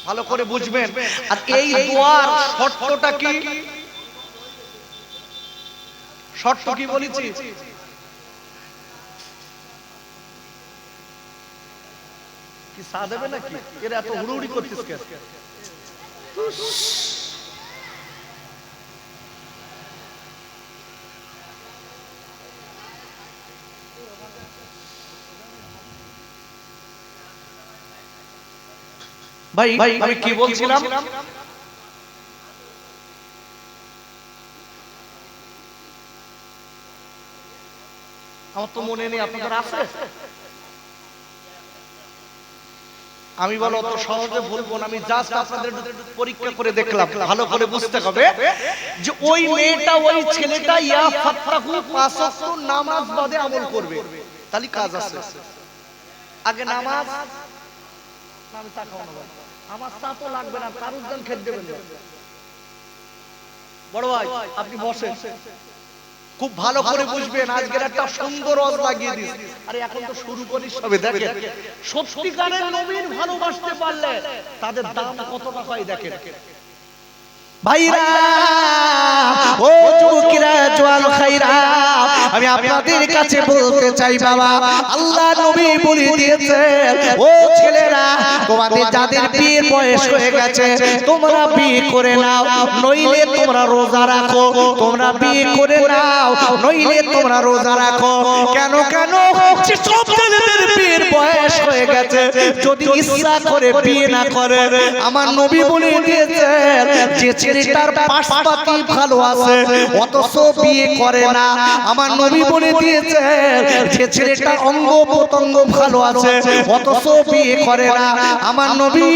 ভালো করে বুঝবেন। আর এই দোয়ার শর্তটা কি? শর্ত কি বলেছি? কি চা দেবে নাকি? এর এত হুড়ুহুড়ি করছিস কেন? ভাই আমি কি বলছিলাম? আমার তো মনে নেই, আপনাদের আছে? আমি বলো অত সহজে বলবো না, আমি জাস্ট আপনাদের পরীক্ষা করে দেখলাম, ভালো করে বুঝতে হবে যে ওই মেয়েটা ওই ছেলেটা ইয়া ফাত্তাহু পাঁচ ওয়াক্ত নামাজ বাদে আমল করবে, তাহলে কাজ আছে। আগে নামাজ, আমি চা খাওয়ানো ভাই, আমার চা তো লাগবে না, কারুর জন্য খেতে দেবেন না। বড় ভাই আপনি বসেন, খুব ভালো করে বুঝবেন, আজকের একটা সুন্দর ওয়াজ লাগিয়ে দিস। আরে এখন তো শুরু করিস সবে, দেখেন সত্যিকারের নবীর ভালোবাসতে পারলে তাদের দাম কতটা হয় দেখেন। ভাইরা ও যুবকেরা জওয়ান ভাইরা, আমি আপনাদের কাছে বলতে চাই বাবা, আল্লাহ নবী বলে দিয়েছেন ও ছেলেরা, তোমাদের যাদের বিয়ের বয়স হয়ে গেছে তোমরা বিয়ে করে নাও, নইলে তোমরা রোজা রাখো। তোমরা বিয়ে করে নাও, নইলে তোমরা রোজা রাখো। কেন কেন? যে সব ছেলেদের বিয়ের বয়স হয়ে গেছে, যদি ইচ্ছা করে বিয়ে না করে, আমার নবী বলে দিয়েছেন যে ছেলেটার পাশপাতি ভালো আছে অথচ বিয়ে করে না, আমার নবী বলে দিয়েছেন যে ছেলেটার অঙ্গ প্রত্যঙ্গ ভালো আছে অথচ বিয়ে করে না, আমার নবী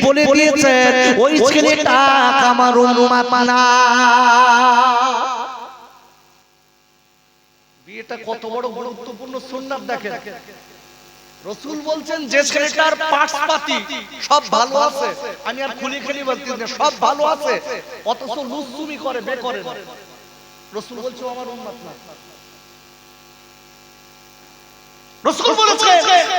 বলে দিয়েছেন ওই ছেলেটা আমার উম্মত না। বিয়েটা কত বড় গুরুত্বপূর্ণ সুন্নাত দেখেন। রাসূল বলছেন যে ছেলেটার পাশপাতি সব ভালো আছে, আমি আর খুলি খুলি বলতেছি না, সব ভালো আছে অথচ লুজুমি করে, বে করে না, রাসূল বলছে আমার উম্মত না। রাসূল বলেছে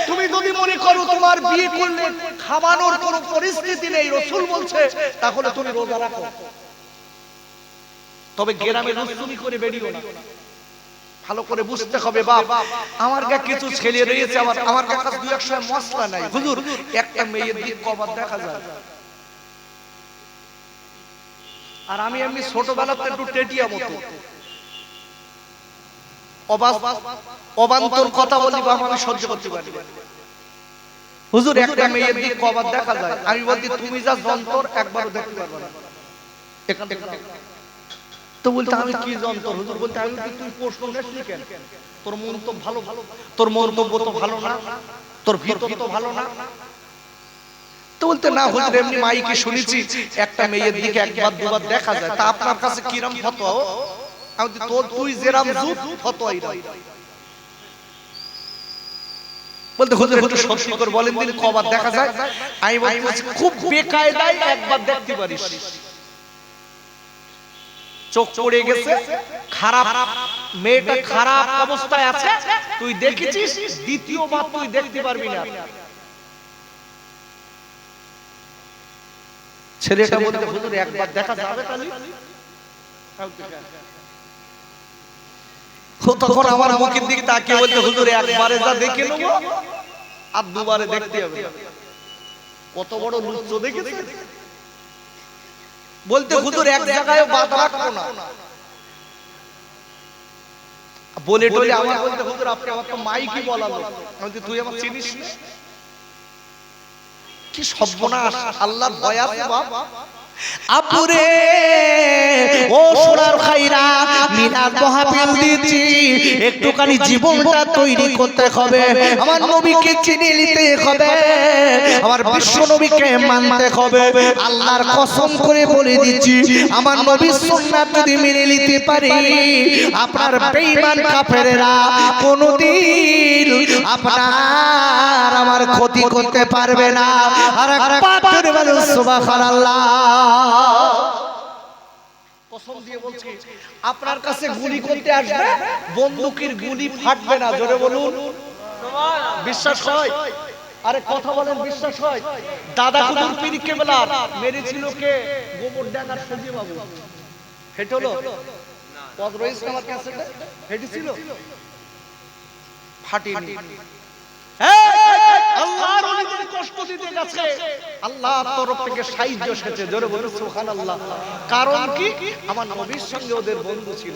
তুমি যদি মনে করো তোমার বিয়ে করলে খাওয়ানোর কোনো পরিস্থিতি নেই, রাসূল বলছে তাহলে তুমি রোজা রাখো, তবে গ্রামে লুজুমি করে বেরিও না। ভালো করে বুঝতে হবে বাপ, আমার কাছে কিছু ছেলে রয়েছে, আমার কাছে দুই এক সময় মশলা নাই, হুজুর একটা মেয়ের দিক কবার দেখা যায়, আর আমি এমনি ছোটবেলাতে একটু টেটিয়া মতো অবান্তর কথা বলি বাপ, আমি সহ্য করতে পারি না। হুজুর একটা মেয়ের দিক কবার দেখা যায়, আমি বলছি তুমি যা যন্তর একবারও দেখতে পারবে না। তো বলতে আমি কি যন্ত্র? হুজুর বলতে আমি কি তুই প্রশ্ন নেসলি কেন? তোর মন তো ভালো, তোর মন্তব্য তো ভালো না, তোর ভিতর তো ভালো না। তো বলতে না হুজুর এমনি মাইকে শুনেছি একটা মেয়ের দিকে একবার দুবার দেখা যায়, তা আপনার কাছে কিরম ফতোয়া? আমি বলতে তোর তুই যেরাম জুত ফতোয়া এরা। বলতে হুজুর হুজুর সত্যি করে বলেন দিন কবার দেখা যায়? আমি বলছি খুব বেকায়দায় একবার দেখতে পারিস, চোখ পড়ে গেছে, খারাপ মেয়েটা খারাপ অবস্থায় আছে, তুই দেখেছিস, দ্বিতীয়বার তুই দেখতে পারবি না। ছেলেটা বলতে হুজুর একবার দেখা যাবে তাহলে? তখন আমার মুখের দিকে তাকিয়ে বলতে হুজুর একবারে যা দেখে নেবো আর দুবারে দেখতে হবে। কত বড় লুচ্চ দেখেছে? বলতে হুজুর এক জায়গায় বাদ রাখবো না বলে টলে আমার বলতে হুজুর আপনি আমার তো মাইকই বলালো, আমি তুই আমার চিনিস না? কি সর্বনাশ! আল্লাহর ভয় আছে বাপ। আপুরে ও সোনার ভাইরা, মিলাদ মাহফিল দিচ্ছি, একটুখানি জীবনটা তৈরি করতে হবে, আমার নবীকে চিনে নিতে হবে, আমার বিশ্ব নবীকে মানতে হবে। আল্লাহর কসম করে বলে দিচ্ছি, আমার নবীর সুন্নাত যদি মেনে নিতে পারি, আপনার বেঈমান কাফেররা কোনদিন আপনার আমার ক্ষতি করতে পারবে না। আর একবার জোরে বলুন সুবহানাল্লাহ। কসম দিয়ে বলছি আপনার কাছে গুলি করতে আসবে, বন্দুকের গুলি ফাটবে না, জোরে বলুন সুবহানাল্লাহ। বিশ্বাস হয়? আরে কথা বলেন, বিশ্বাস হয়? দাদা হুজুর পীর কেবলা মেরেছিল কে? গোবরডাঙ্গার সজি বাবু। হেটলো না, পদ রইস আমার কাছে হেটেছিল, ফাটিনি। আল্লাহর ওলিদের কষ্ট দিতে গেছে, আল্লাহর তরফ থেকে সাহায্য এসেছে, জোরে বলুন সুবহানাল্লাহ। কারণ কি? আমার নবীর সঙ্গে ওদের বন্ধু ছিল।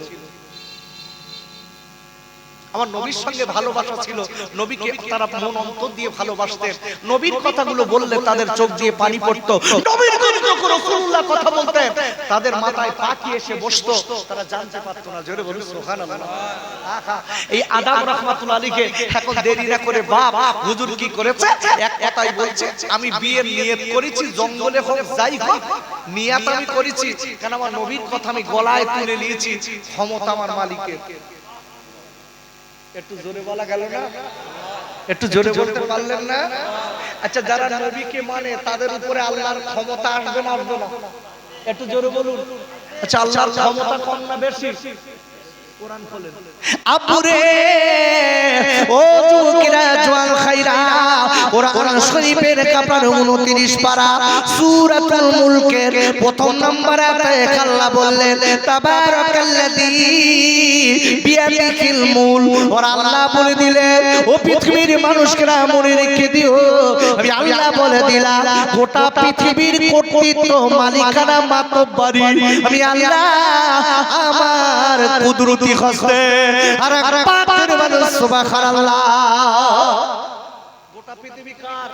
আমার নবীর সঙ্গে ভালোবাসা ছিল, নবীকে তারা মন অন্তর দিয়ে ভালোবাসতেন। নবীর কথাগুলো বললে তাদের চোখ দিয়ে পানি পড়তো। নবীর বিরুদ্ধে রাসূলুল্লাহ কথা বলতেন, তাদের মাথায় পাখি এসে বসতো, তারা জানতে পারতো না। জোরে বলুন সুবহানাল্লাহ। এই আদম রাহমাতুল্লাহ আলাইহি এখন দেরি না করে বাপ হুজুর কি করেছে, এক কথাই বলছে, আমি বিয়ের নিয়ত করেছি, জঙ্গলে হোক যাই হোক নিয়ত আমি করেছি, কারণ আমার নবীর কথা আমি গলায় তুলে নিয়েছি, ক্ষমতা আমার মালিকের। একটু জোরে বলা গেল না? একটু জোরে বলতে পারলেন না? আচ্ছা, যারা নবীকে মানে তাদের উপরে আল্লাহর ক্ষমতা আসবে না আসবে না? একটু জোরে বলুন। আচ্ছা, আল্লাহর ক্ষমতা কম না বেশি? কোরআন খোলেন। আব্বুরে ও যুবকেরা জওয়ান খাইরা, কোরআন শরীফের কাপার 29 পারা সূরাতুল মুলকের প্রথম নম্বর আয়াতে আল্লাহ বললেন তাবারাকাল্লাযী বিয়াদিহিল মুলক। আর আল্লাহ বলে দিলেন, ও পৃথিবীর মানুষরা মনে রেখে দিও, আমি আল্লাহ বলে দিলাম গোটা পৃথিবীর কর্তৃত্ব, মালিকানা, মাতব্বরি আমি আল্লাহ আমার কুদরতি হস্তে। আর পাকের মানুষ সুবহানাল্লাহ। গোটা পৃথিবী কার?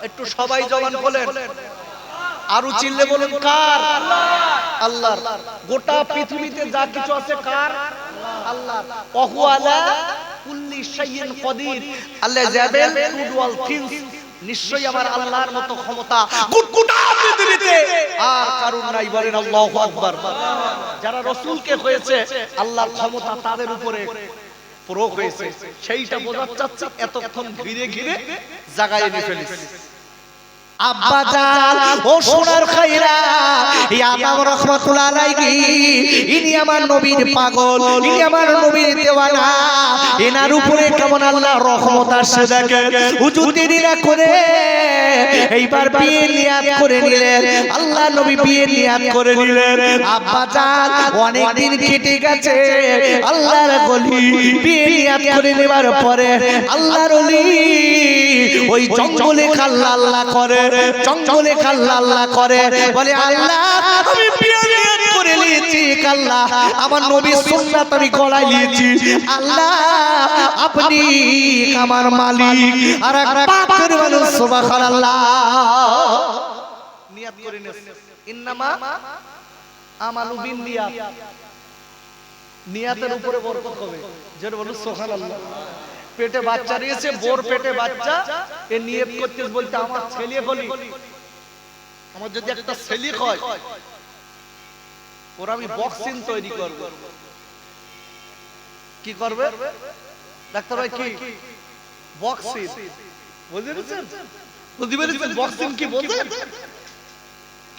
একটু সবাই জবান বলেন, আরো চিল্লে বলুন কার? আল্লাহর। গোটা পৃথিবীতে যা কিছু আছে কার? আল্লাহর। ওহু আলা কুল্লি শাইইন কাদির, আল্লাহ জাবেল টু ডু অল থিংস। নিশ্চয়ই আমার আল্লাহর মতো ক্ষমতা গোটা পৃথিবীতে আর কারুর নাই। বলেন আল্লাহু আকবার। যারা রাসূলকে হয়েছে আল্লাহর ক্ষমতা তাদের উপরে প্রয়োগ হয়েছে, সেইটা বোঝাতে চাচ্ছি। এতক্ষণ ঘিরে ঘিরে জায়গায় এনে ফেলেছি। আব্বা জান ও সোনার খাইরা, ইয়া আদম রাহমাতুল্লাহ আলাইহি, ইনি আমার নবীর পাগল, ইনি আমার নবীর দেওয়ানা। এনার উপরে কেমন আল্লাহর রহমত আসে দেখেন। হুজুর দেরি না করে এইবার বিয়ে নিয়াত করে নিলেন, আল্লাহ নবী বিয়ে নিয়াত করে নিলেন। আব্বা জান অনেক দিন কেটে গেছে, আল্লাহর ওলি বিয়ে নিয়াত করে নেবার পরে আল্লাহর ওলি ওই জঙ্গলে খাল্লা আল্লাহ করে, জঙ্গলে খাল্লা আল্লাহ করে, বলে আল্লাহ আমি বিয়ে নিয়াত করে নিয়েছি, আল্লাহ আমার নবীর সুন্নাত আমি গলায় নিয়েছি, আল্লাহ আপনি আমার মালিক। আর পাকের মানুষ সুবহানাল্লাহ নিয়াত করে নিয়েছে। ইন্নামা আমালু বিন্নিয়াত, নিয়াতের উপরে বরকত হবে। যেটা বলুন সুবহানাল্লাহ। পেটে বাচ্চা রয়েছে, বোর পেটে বাচ্চা, এ নিয়ত করতে বলতে আমার ছেলে হলি, আমার যদি একটা ছেলে হয় ওর আমি বক্সিং তৈরি করব। কি করবে ডাক্তার ভাই? কি বক্সিং বুঝেছেন? বুঝতে পেরেছেন বক্সিং কি বোঝেন?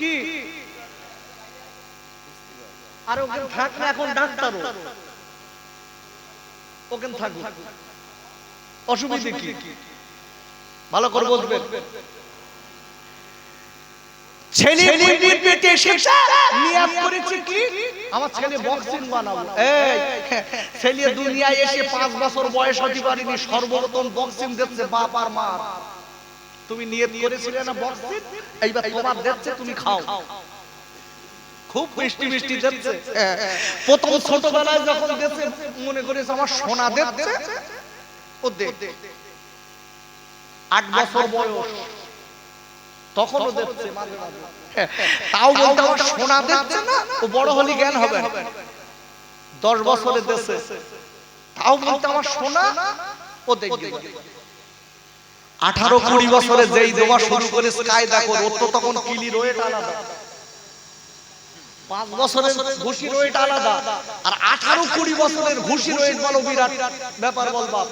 কি আর ওখানে থাক না, এখন ডাক্তারও ওখানে থাকুক, অসুবিধা কি? ভালো করে বলবেন। ছেলে পেটে এসেছে, নিয়াত করেছে কি আমার ছেলে বক্সিং বানাবো। এই ছেলে দুনিয়ায় এসে 5 বছর বয়স হতে পারেনি, সর্বপ্রথম বক্সিং দেখছে বাপ আর মা। তুমি নিয়ত করেছিলে না বক্সিং, এইবার তোমার দেখছে, তুমি খাও। খুব মিষ্টি মিষ্টি দেখছে। প্রথম ছোটবেলায় যখন দেখছে মনে করেছে আমার সোনা দেখছে, ও দেখ 8 বছর বয়স তখনও দেখছে মাঝে মাঝে, তাও বলতে আমার সোনা দেখছে না, ও বড় হলে জ্ঞান হবে। 10 বছরে দেখছে, তাও বলতে আমার সোনা, ও দেখবে। 18-20 বছরে যেই দেওয়া শুরু করে কায়দা করে, ওর তো তখন কিলি রয়েট আলাদা, 5 বছরের ঘুষি রয়েট আলাদা, আর 18-20 বছরের ঘুষি রয়েট বলো বিরাট ব্যাপার বল বাপ।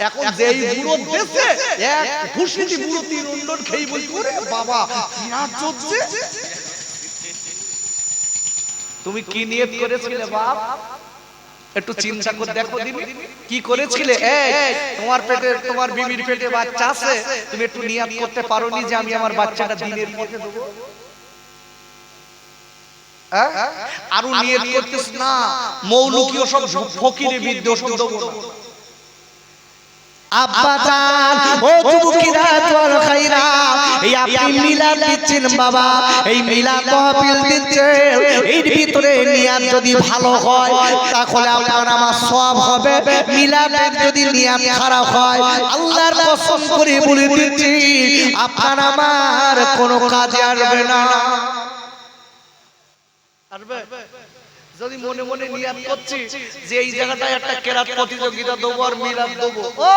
এখন যেই বুড়ো দেখছে এক ঘুষিটি বুড়ো 3 উন্ডন খেই বই করে বাবা বিরাট চলছে। তুমি কি নিয়ত করেছিলে বাপ? একটু চিন্তা করে দেখো দিনি কি করেছিলে। এই তোমার পেটে, তোমার বিবির পেটে বাচ্চা আছে, তুমি একটু নিয়ত করতে পারোনি যে আমি আমার বাচ্চাটা দিনের পথে দেবো? আরো নিয়ত করতেছ না, মৌলুকি ও সব ফকিরে বিদ্যে সব দেবো না। আব্বা জান ও যুবকেরা জোয়ান খাইরা এই আপনি মিলাদ দিচ্ছেন বাবা, এই মিলাদ মাহফিল দিচ্ছেন, এর ভিতরে নিয়ত যদি ভালো হয় তাহলে আপনার আমার সওয়াব হবে। মিলাদের যদি নিয়ত খারাপ হয় আল্লাহর কসম করে বলে দিচ্ছি আপনার আমার কোনো কাজে আসবে না। আসবে যদি মনে মনে নিয়ত করছি যে এই জায়গাটায় একটা কেরাত প্রতিযোগিতা দেবো আর মিলাদ দেবো, ও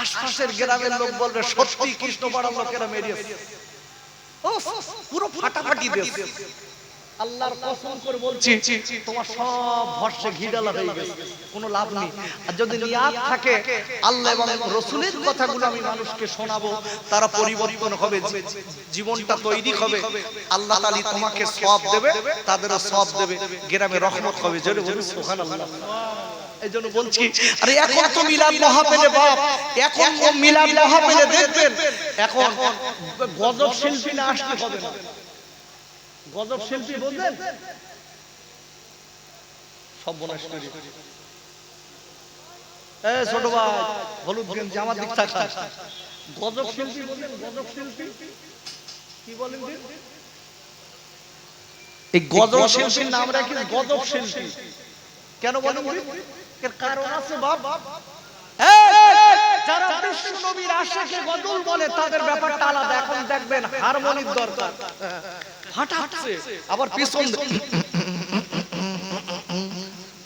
আশপাশের গ্রামের লোক বলবে সত্যি কৃষ্ণপাড়ার লোকেরা মেরিয়েছে, ও পুরো ফাটাফাটি দেশ। আল্লাহর কসম করে বলছি তোমার সব ভরসা ঘিডালা হয়ে গেছে, কোনো লাভ নেই। আর যদি নিয়াত থাকে আল্লাহ এবং রাসূলের কথাগুলো আমি মানুষকে শোনাবো, তারা পরিবর্তন হবে, জীবনটা তৈরি হবে, আল্লাহ তাআলা তোমাকে সওয়াব দেবে, তাদেরও সওয়াব দেবে, গ্রামে রহমত হবে। জোরে বলুন সুবহানাল্লাহ। এই জন্য বলছি আরে এখন তো মিলাদ মাহফিলে বাপ, এখন মিলাদ মাহফিলে দেখবেন এখন গজব শিল্পী না আসলে হবে না। গজব শিল্পী বলবেন সব বনাশ করি, এই ছোট ভাই হলুদ গেঞ্জি আমার দিক তাকা, গজব শিল্পী বলবেন, গজব শিল্পী কি বলেন দিন? এই গজব শিল্পীর নাম রাখি গজব শিল্পী কেন বলেন? এর কারণ আছে বাপ। যারা বিশ্ব নবীর আশিকে গজল বলে তাদের ব্যাপারটা আলাদা। এখন দেখবেন হারমোনির দরকার, ফাটাচ্ছে, আবার পেছন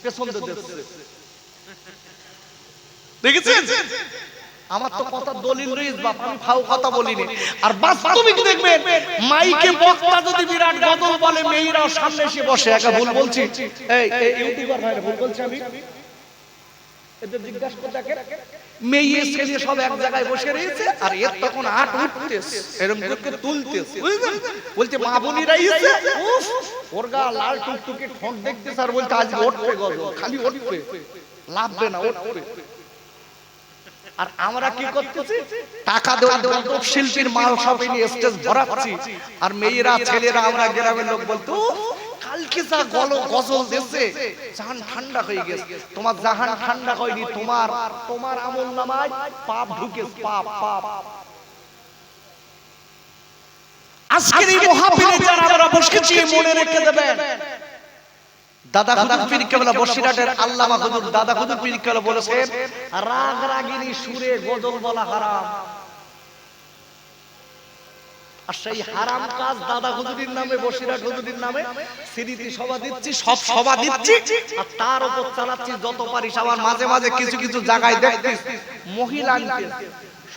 পেছন দেখেছেন? আমার তো কথা দলিল রইস বাপ, আমি ফাও কথা বলিনি। আর বাস্তবিক দেখবেন মাইকে বক্তা যদি বিরাট গজল বলে মেয়েরাও সামনে এসে বসে। একা ভুল বলছি? এই ইউটিউবার ভাইরা ভুল বলছি আমি? এদের জিজ্ঞাসা করে দেখেন, মেয়ে ছেলে সব এক জায়গায় বসে রয়েছে আর এর তখন আট উঠতেছে, এরকম করে তুলতেছে, বুঝলেন? বলতে মা বোনিরা এসে উফ ওর গা লাল টুকটুকে ঠোঁট দেখতেছে আর বলতে আজ উঠবে গজল, খালি উঠবে, লাভবে না, উঠবে। আর আমরা কি করতেছি? টাকা দেওয়া গজব শিল্পীর মাল সব নিয়ে স্টেজ ভরাচ্ছি, আর মেয়েরা ছেলেরা আমরা গ্রামের লোক বলতো কালকে যা গজল দিয়েছে জাহান ঠান্ডা হয়ে গেছে। তোমার জাহান ঠান্ডা হয়নি, তোমার আমল নামায় পাপ ঢুকেছে, পাপ পাপ। আজকের এই মাহফিলে যারা আমরা বসেছি মনে রেখে দেবেন, দাদা হুজুর পীর কেবলা বসিরহাটের আল্লামা হুজুর দাদা হুজুর পীর কেবলা বলেছেন রাগ রাগিনী সুরে গজল বলা হারাম। আর সেই হারাম কাজ দাদা হুজুরের নামে, বসিরহাট হুজুরের নামে স্মৃতি সভা দিচ্ছি, সব সভা দিচ্ছি, আর তার উপর চালাচ্ছি যত পারিস। আবার মাঝে মাঝে কিছু কিছু জায়গায় দেখছিস মহিলা আনতে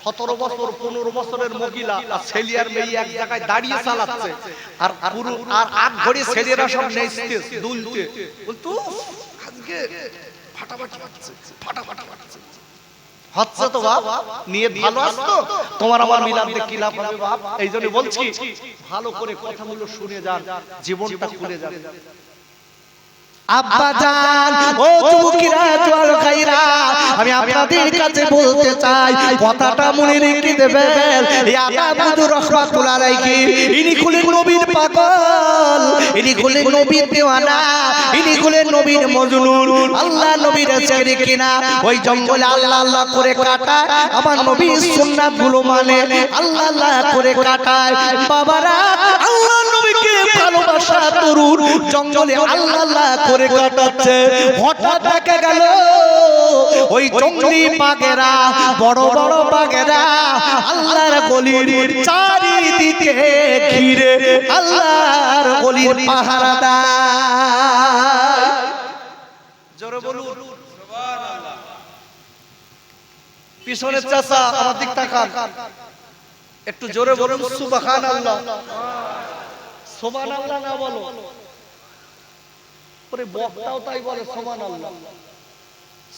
17 বছর 15 বছরের মহিলা আর ছেলে আর মেয়ে এক জায়গায় দাঁড়িয়ে চালাচ্ছে, আর পুরো আর আগ ঘড়ি ছেলেরা সব নেচতে দুলতে, বলতো আজকে ফাটাফাটি হচ্ছে, ফাটাফাটি হচ্ছে। হচ্ছে তো বাপ, নিয়ে ভালো আসতো তোমার আমার মিলাদ দেখে কি লাভ হবে বাপ? এই জন্য বলছি ভালো করে কথাগুলো শুনে যান, জীবনটা খুলে যাবে। আব্বা জান ও যুবকেরা জোয়ান খাইরা আমি আপনাদের কাছে বলতে চাই, কথাটা মনে রেখে দেবেন। এই আব্দুর রহমাতুল্লাহ আলাইহি ইনি হলেন নবীর পাগল, ইনি হলেন নবীর দেওয়ানা, ইনি হলেন নবীর মজনুন। আল্লাহ নবীর ছেড়ে কিনা ওই জঙ্গলে আল্লাহ আল্লাহ করে কাটায়, আমার নবীর সুন্নাতগুলো মানে আল্লাহ আল্লাহ করে কাটায়। বাবারা আল্লাহ নবীকে ভালোবাসা তরুণ জঙ্গলে আল্লাহ আল্লাহ করে কাটাচ্ছে। হঠাৎ দেখা গেল ওই জঙ্গলি বাঘেরা, বড় বড় বাঘেরা আল্লাহর গলির চারিদিকে ঘিরে আল্লাহর গলির পাহারা দেয়। জোরে বলুন সুবহানাল্লাহ। পিছনের চাচা আমার দিক তাকান, একটু জোরে বলুন সুবহানাল্লাহ। সুবহানাল্লাহ না বলো, পরে বক্তাও তাই বলে সুবহানাল্লাহ।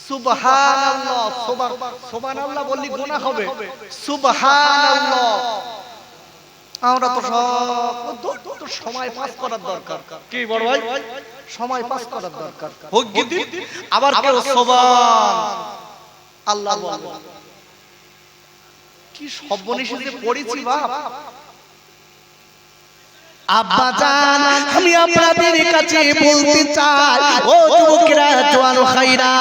সুবহানাল্লাহ, সুবহানাল্লাহ বললি গুনাহ হবে, সুবহানাল্লাহ। আমরা তো সব সময় পাস করার দরকার, কি বড় ভাই? সময় পাস করার দরকার। হোক গিদি আবার কেউ সুবহানাল্লাহ বলে, কি সর্বনেশে যে পড়েছি বাপ। আব্বা জান আমি আপনাদের কাছে বলতে চাই ও যুবকেরা জওয়ান ভাইরা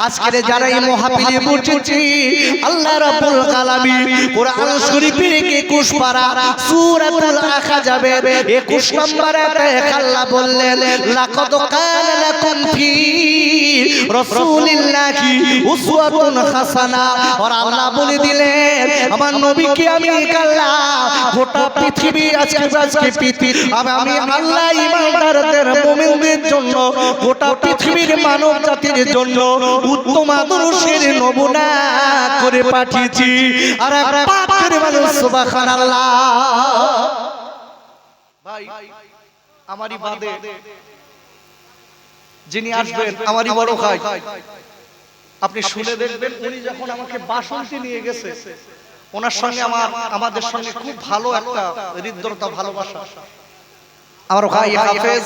আজকের যারা এই মাহফিলে বসেছি আল্লাহ রাব্বুল আলামিন কোরআন শরীফের 21 পারা সূরাতুল আহজাবের 21 নম্বর আয়াতে আল্লাহ বললেন লাকাদ কানা লাকুম ফি রাসূলিল্লাহি উসওয়াতুন হাসানা আর আল্লাহ বলে দিলেন আমার নবীকে আমি আল্লাহ গোটা পৃথিবী আজকে পৃথিবী আমি আল্লাহ ঈমানদারদের মুমিনদের জন্য গোটা পৃথিবীর মানব জাতির জন্য উত্তম আদর্শের নমুনা করে পাঠিয়েছি আর পাক করে বলেন সুবহানাল্লাহ। ভাই আমারই বাদে যিনি আসবেন আমারই বড় ভাই, আপনি শুনে দেখবেন উনি যখন আমাকে বাসন্তী নিয়ে গেছে ওনার সঙ্গে আমাদের সঙ্গে খুব ভালো একটা হৃদ্যতা ভালোবাসা। আমার ভাই হাফেজ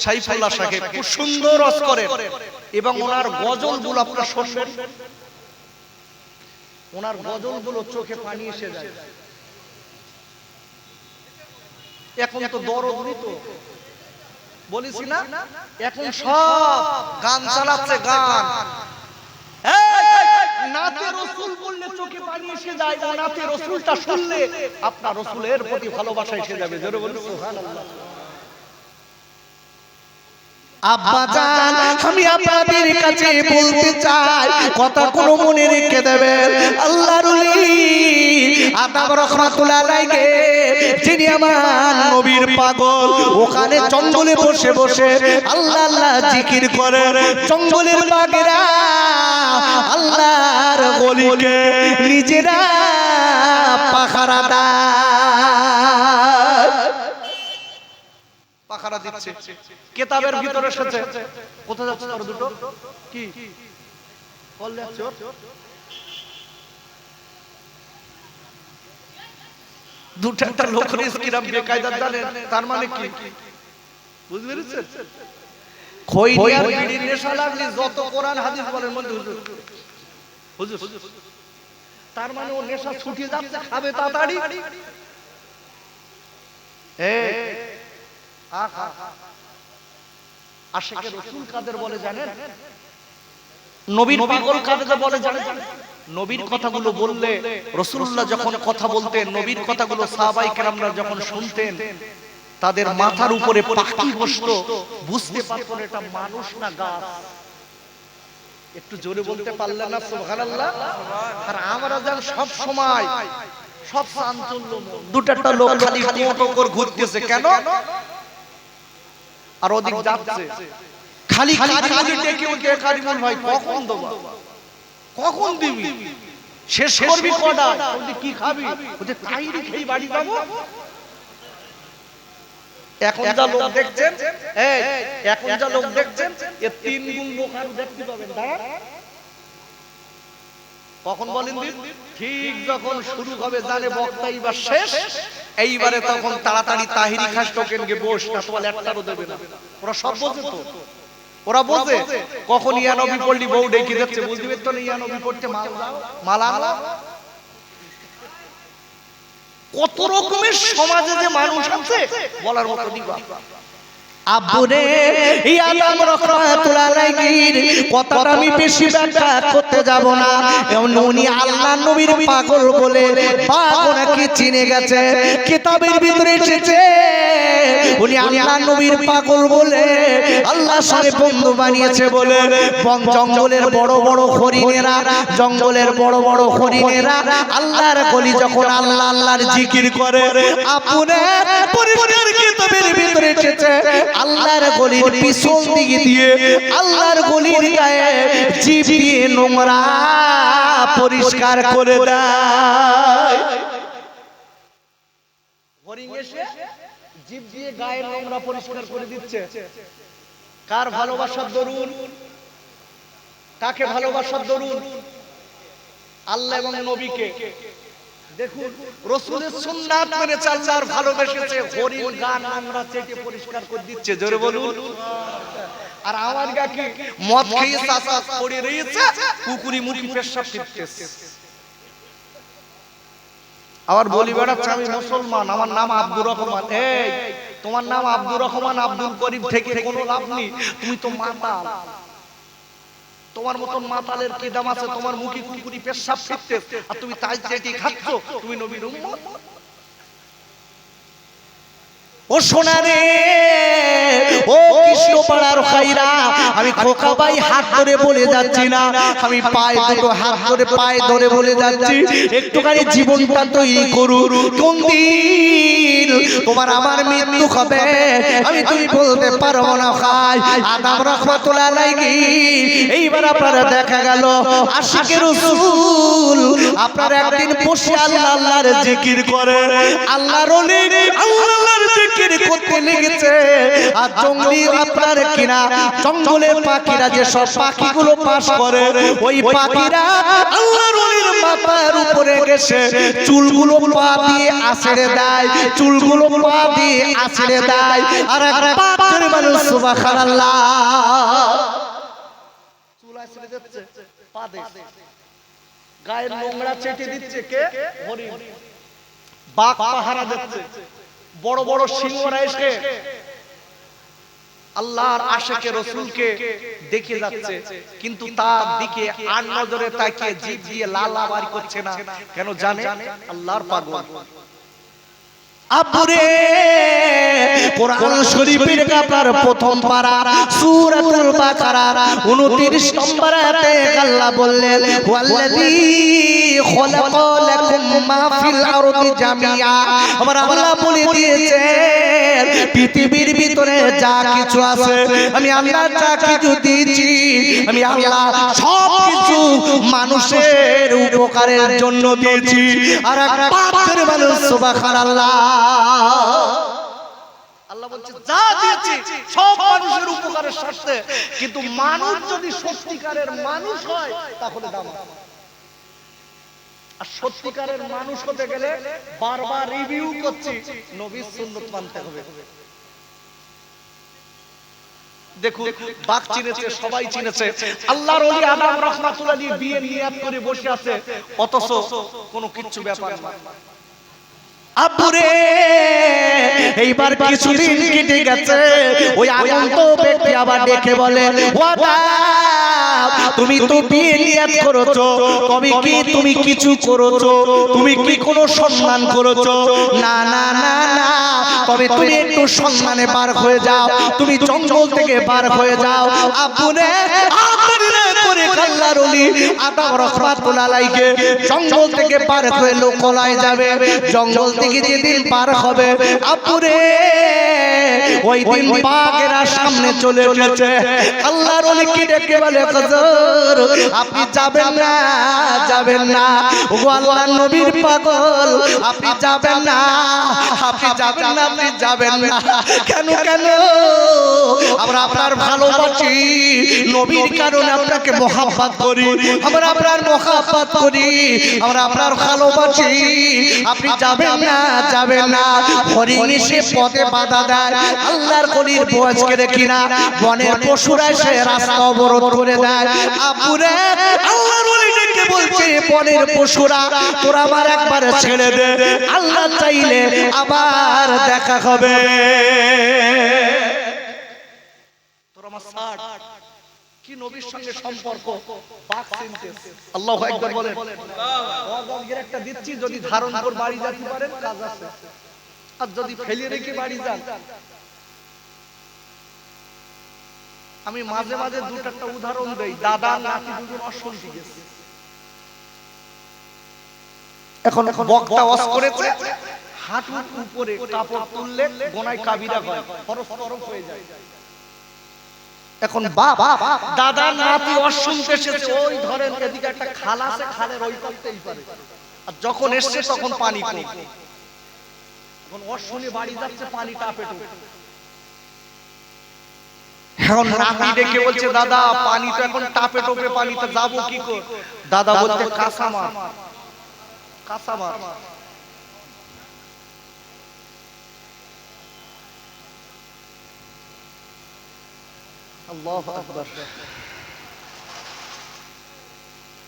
সাইফুল্লাহ সাহেব খুব সুন্দর রস করেন এবং ওনার গজলগুলো আপনারা শুনবেন, ওনার গজলগুলো চোখে পানি এসে যায়। এখন তো দরদি তো বলেছি না, এখন সব গান চালাচ্ছে গান। নাতে রসুল বললে চোখে পানি এসে যায়, নাতে রসুলটা শুনলে আপনার রসুলের প্রতি ভালোবাসা এসে যাবে। জোরে বলুন সুবহানাল্লাহ। আব্বা জান আমি আপনাদের কাছে বলতে চাই কথা কোনো মনে রেখে দেবেন। আল্লাহর ওলি আদম রাহমাতুল্লাহ আলাইহি যিনি আমার নবীর পাগল, ওখানে জঙ্গলে বসে বসে আল্লাহ আল্লাহ জিকির করে জঙ্গলের বাগেরা আল্লাহর ওলিকে নিজেরা পাখারা দেয়, পাখারা দিচ্ছে। কিতাবের ভিতরে এসেছে। কোথায় যাচ্ছে আর দুটো কি কল যাচ্ছে? দুটো একটা লোকের কিরাম বেকায়দা জানেন, তার মানে কি বুঝতে পেরেছেন? খৈরিয়ার বিড়ির নেশা লাগলে যত কোরআন হাদিস বলেন মধ্যে হুজুর হুজুর, তার মানে ও নেশা ছুটে যাচ্ছে, খাবে তাড়াতাড়ি। আশিকে রাসূল কাদের বলে জানেন? নবীর পাগল কাদের বলে জানেন? নবীর কথাগুলো বললে রাসূলুল্লাহ যখন কথা বলতেন, নবীর কথাগুলো সাহাবায়ে কেরামরা যখন শুনতেন, তাদের মাথার উপরে পাখি বসতো, বুঝতে পারতেন এটা মানুষ না গাছ। একটু জোরে বলতে পারলেন না সুবহানাল্লাহ? আর আমরা যেন সব সময় সব চাঞ্চল্য, দুটো লোক খালি মোটো করে ঘুরতেছে কেন? আর ওদিক যাচ্ছে খালি খালি ডেকে ওকে কারিমুল ভাই কখন দেব, কখন দিবি, শেষ করবি কটা, ওদি কি খাবি, ওদি তাইরি খেয়ে বাড়ি যাবো। এখন যা লোক দেখছেন, এখন যা লোক দেখছেন এ 3 গুণ লোক আর দেখতে পাবেন। দাঁড়ান কখন বলেন দিন, ঠিক যখন শুরু হবে জানে বক্তা এইবার শেষ, এইবারে তখন তাড়াতাড়ি তাহিরি খাস টোকেন গে বস, না তো একটারও দেবে না। ওরা সব বোঝে তো, ওরা বোঝে কখন ইয়া নবী পড়লি বউ ডেকে যাচ্ছে, বুঝবে তো না ইয়া নবী পড়তে মালা। কত রকমের সমাজে যে মানুষ আছে বলার মতো দিবা। আব্বুরে এই আদম রাহমাতুল্লাহ আলাইহির কথাটা আমি বেশি ব্যাখ্যা করতে যাব না, উনি আল্লাহ নবীর পাগল বলে পাগলকে চিনে গেছে। কিতাবের ভিতরে এসেছে উনি আল্লাহ নবীর পাগল বলে আল্লাহর সঙ্গে বন্ধু বানিয়েছে বলে জঙ্গলের বড় বড় হরিণেরা, জঙ্গলের বড় বড় হরিণেরা আল্লাহর কলি যখন আল্লাহ আল্লাহর জিকির করে, আপনার পরিষ্কার কিতাবের ভিতরে এসেছে আল্লাহর গলির পিছন দিকে দিয়ে আল্লাহর গলির গায়ে জিভ দিয়ে নোংরা পরিষ্কার করে দেয়। হরিণ এসে জিভ দিয়ে গায়ে নোংরা পরিষ্কার করে দিচ্ছে। কার ভালোবাসার দরুন, কাকে ভালোবাসার দরুন? আল্লাহ এবং নবীকে। দেখুন রাসূলের সুন্নাত মেনে আল্লাহর ভালোবেসেছে, হরিণ গান নোংরা চেটে পরিষ্কার করে দিচ্ছে। জোরে বলুন। আর আমার গাকে মদ খেয়ে চাচা পড়ে রয়েছে, কুকুরি মুখি পেশাব ফিরতেছে। আবার বলি বেড়াচ্ছে আমি মুসলমান, আমার নাম আব্দুর রহমান। এই তোমার নাম আব্দুর রহমান, আব্দুল করিম থেকে কোনো লাভ নেই, তুমি তো মাতাল। তোমার মতন মাতালের কি দাম আছে? তোমার মুখে কুকুরি পেশাব ফিরতে আর তুমি তাই চেটি খাচ্ছ, তুমি নবীর উম্মত। ও সোনা রে, ও কৃষ্ণ পাড়ার ভাইরা, আমি খোকা ভাই হাত ধরে বলে যাচ্ছি না, আমি পায়ে দুটো হাত ধরে পায়ে ধরে বলে যাচ্ছি, একটুখানি জীবনটা তৈরি করুন। কোন দিন তোমার আমার মৃত্যু হবে আমি তুমি বলতে পারবো না ভাই। আদম রাহমাতুল্লাহ আলাইহি, এইবার আপনারা দেখা গেল আশিকে রাসূল আপনারা একদিন বসে আল্লাহর জিকির করে, আল্লাহর ওলি আল্লাহর জিকির করতে লেগেছে। আর জঙ্গলি আপনার কিনা জঙ্গলের পাখিরা যে সব পাখিগুলো পাস করে, ওই পাখিরা আল্লাহর ওলির মাথার উপরে গেছে চুলগুলো পা দিয়ে আছড়ে দেয়, চুলগুলো পা দিয়ে আছড়ে দেয়। আর এক পাথর মানুষ সুবহানাল্লাহ চুল আছড়ে যাচ্ছে, পা দে গায়ের নোংরা চেটে দিচ্ছে কে? হরিণ। বাঘ পাহারা দিচ্ছে, বড় বড় সিংহরা এসে আল্লাহর আশিকে রাসূলকে দেখে যাচ্ছে, কিন্তু তার দিকে আর নজরে তাকিয়ে জিভ দিয়ে লালাবারি করছে না। কেন জানে? আল্লাহর পাগল। আব্বুরে কোরআন শরীফের আপনার প্রথম পারা সূরাতুল বাকারা 29 নম্বর আয়াতে আল্লাহ বললেন, ওয়াল্লাযী খলাকা লাকুম মা ফিল আরদি জামিআ। আমার আল্লাহ বলে দিয়েছেন পৃথিবীর ভিতরে যা কিছু আছে আমি আল্লাহ যা কিছু দিয়েছি, আমি আল্লাহ সব কিছু মানুষের উপকারের জন্য দিয়েছি। আর এক পাত্র মানুষ সুবহানাল্লাহ, আল্লাহ বলছে যা দিয়েছি সব মানুষের উপকারের স্বার্থে, কিন্তু মানুষ যদি সত্যিকারের মানুষ হয় তাহলে দাম আছে। আর সত্যিকারের মানুষ হতে গেলে বারবার রিভিউ করছি, নবীর সুন্নাত মানতে হবে। দেখুন বাঘ চিনেছে, সবাই চিনেছে, আল্লাহর ওলি আদম রাহমাতুল্লাহ আলাইহি বিয়ে নিয়াত করে বসে আছে, অথচ কোনো কিচ্ছু ব্যাপার না। আব্বুরে এইবার কিছুদিন কেটে গেছে, ওই আগন্ত ব্যক্তি আবার দেখে বলে, ও আদম তুমি তো বিয়ে নিয়াত করেছো, তবে কি তুমি কিছু করেছো? তুমি কি কোনো সম্মান করেছো? না না না না, তবে তুমি একটু সম্মানে বার হয়ে যাও, তুমি জঙ্গল থেকে বার হয়ে যাও। আব্বুরে আদরে করে আল্লাহর ওলি আদম রাহমাতুল্লাহ আলাইহি জঙ্গল থেকে বার হয়ে লোকালয়ে যাবে। জঙ্গল থেকে যেদিন পার হবে আব্বুরে ওই দিন বাঘেরা সামনে চলে এসেছে। আল্লাহর ওলিকে ডেকে বলে, হুজুর আপনি যাবেন না, যাবেন না, ও আল্লাহর নবীর পাগল আপনি যাবেন না, আপনি যাবেন না, আপনি যাবেন না। কেন কেন? আমরা আপনার ভালোবাসি, নবীর কারণে আপনাকে মহব্বত করি, আমরা আপনার মহব্বত করি, আমরা আপনার ভালোবাসি, আপনি যাবেন না, যাবেন না। হরিণ এসে পথে বাধা দেয়, আল্লাহর ওলির বয়সকে দেখি না বনের পশুরা এসে রাস্তা অবরোধ করে দেয়। আব্বুরে আল্লাহর ওলি ডেকে বলছে, বনের পশুরা তোরা আমার একবার ছেড়ে দে, আল্লাহ চাইলে আবার দেখা হবে। তোর আমার সাথ কি নবীর সঙ্গে সম্পর্ক? বাঘ চিনতে। আল্লাহু আকবার বলেন। আল্লাহর একটা দিচ্ছি, যদি ধারণ করে বাড়ি যেতে পারেন কাজ আছে, আর যদি ফেলে রেখে বাড়ি যান। আমি মাঝে মাঝে দুটো উদাহরণ দেই। দাদা নাতি দুজন অশান্তি গেছে, এখন বক্তা ওয়াজ করেছে, হাঁটুর উপরে কাপড় তুললে গোনায় কাবিরা হয়, ফরজ তরফ হয়ে যায়। এখন বাবা দাদা নাতি অশুনতে এসেছে, ওই ধরেন এদিকে একটা খাল আছে, খালের ওই পাশে পারে, আর যখন এসছে তখন পানি কম, এখন অশুনে বাড়ি যাচ্ছে, পানি টাপে টুপে। এখন নাতি ডেকে বলছে, দাদা পানি তো এখন টাপে টোপে, পানিতে যাবো কি করে? দাদা বলতে কাঁচামার, কাঁচামার। আল্লাহু আকবার।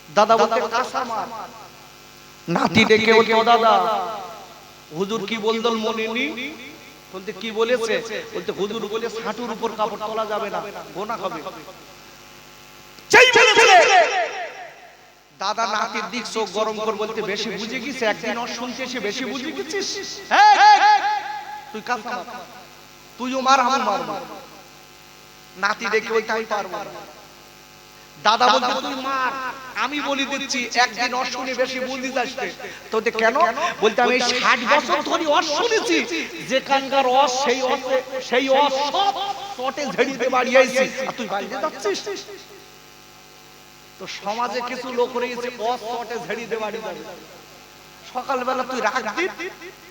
দাদা বলতে কাঁচামার। নাতি ডেকে বলতে, ও দাদা হুজুর কি বলদল মনে নি? বলতে কি বলেছে? বলতে হুজুর বলে হাঁটুর উপর কাপড় তোলা যাবে না, গোনা হবে। যেই বলেছে দাদা নাতির দিক চোখ গরম করে বলতে, বেশি বুঝে গেছে, একদিন ওর শুনতে এসে বেশি বুঝে গেছিস। তুই কাজ কর, তুইও মার আমি মারব। নাতি ডেকে বলতে, আমি পারবো না। দাদা বলতে, তুই মার, আমি বলি দিচ্ছি, একদিন ওর শুনে বেশি বুঝি যাচ্ছে। তো কেন? বলতে, আমি 60 বছর ধরে ওর শুনেছি, যেখানকার ওর সেই ওর সব চটে ঝেড়িতে বাড়ি আইছি, আর তুই বাড়িতে যাচ্ছিস। তো সমাজে কিছু লোক রয়েছে ওর চটে ঝেড়িতে বাড়ি যাবে। সকালবেলা তুই রাখ দিন,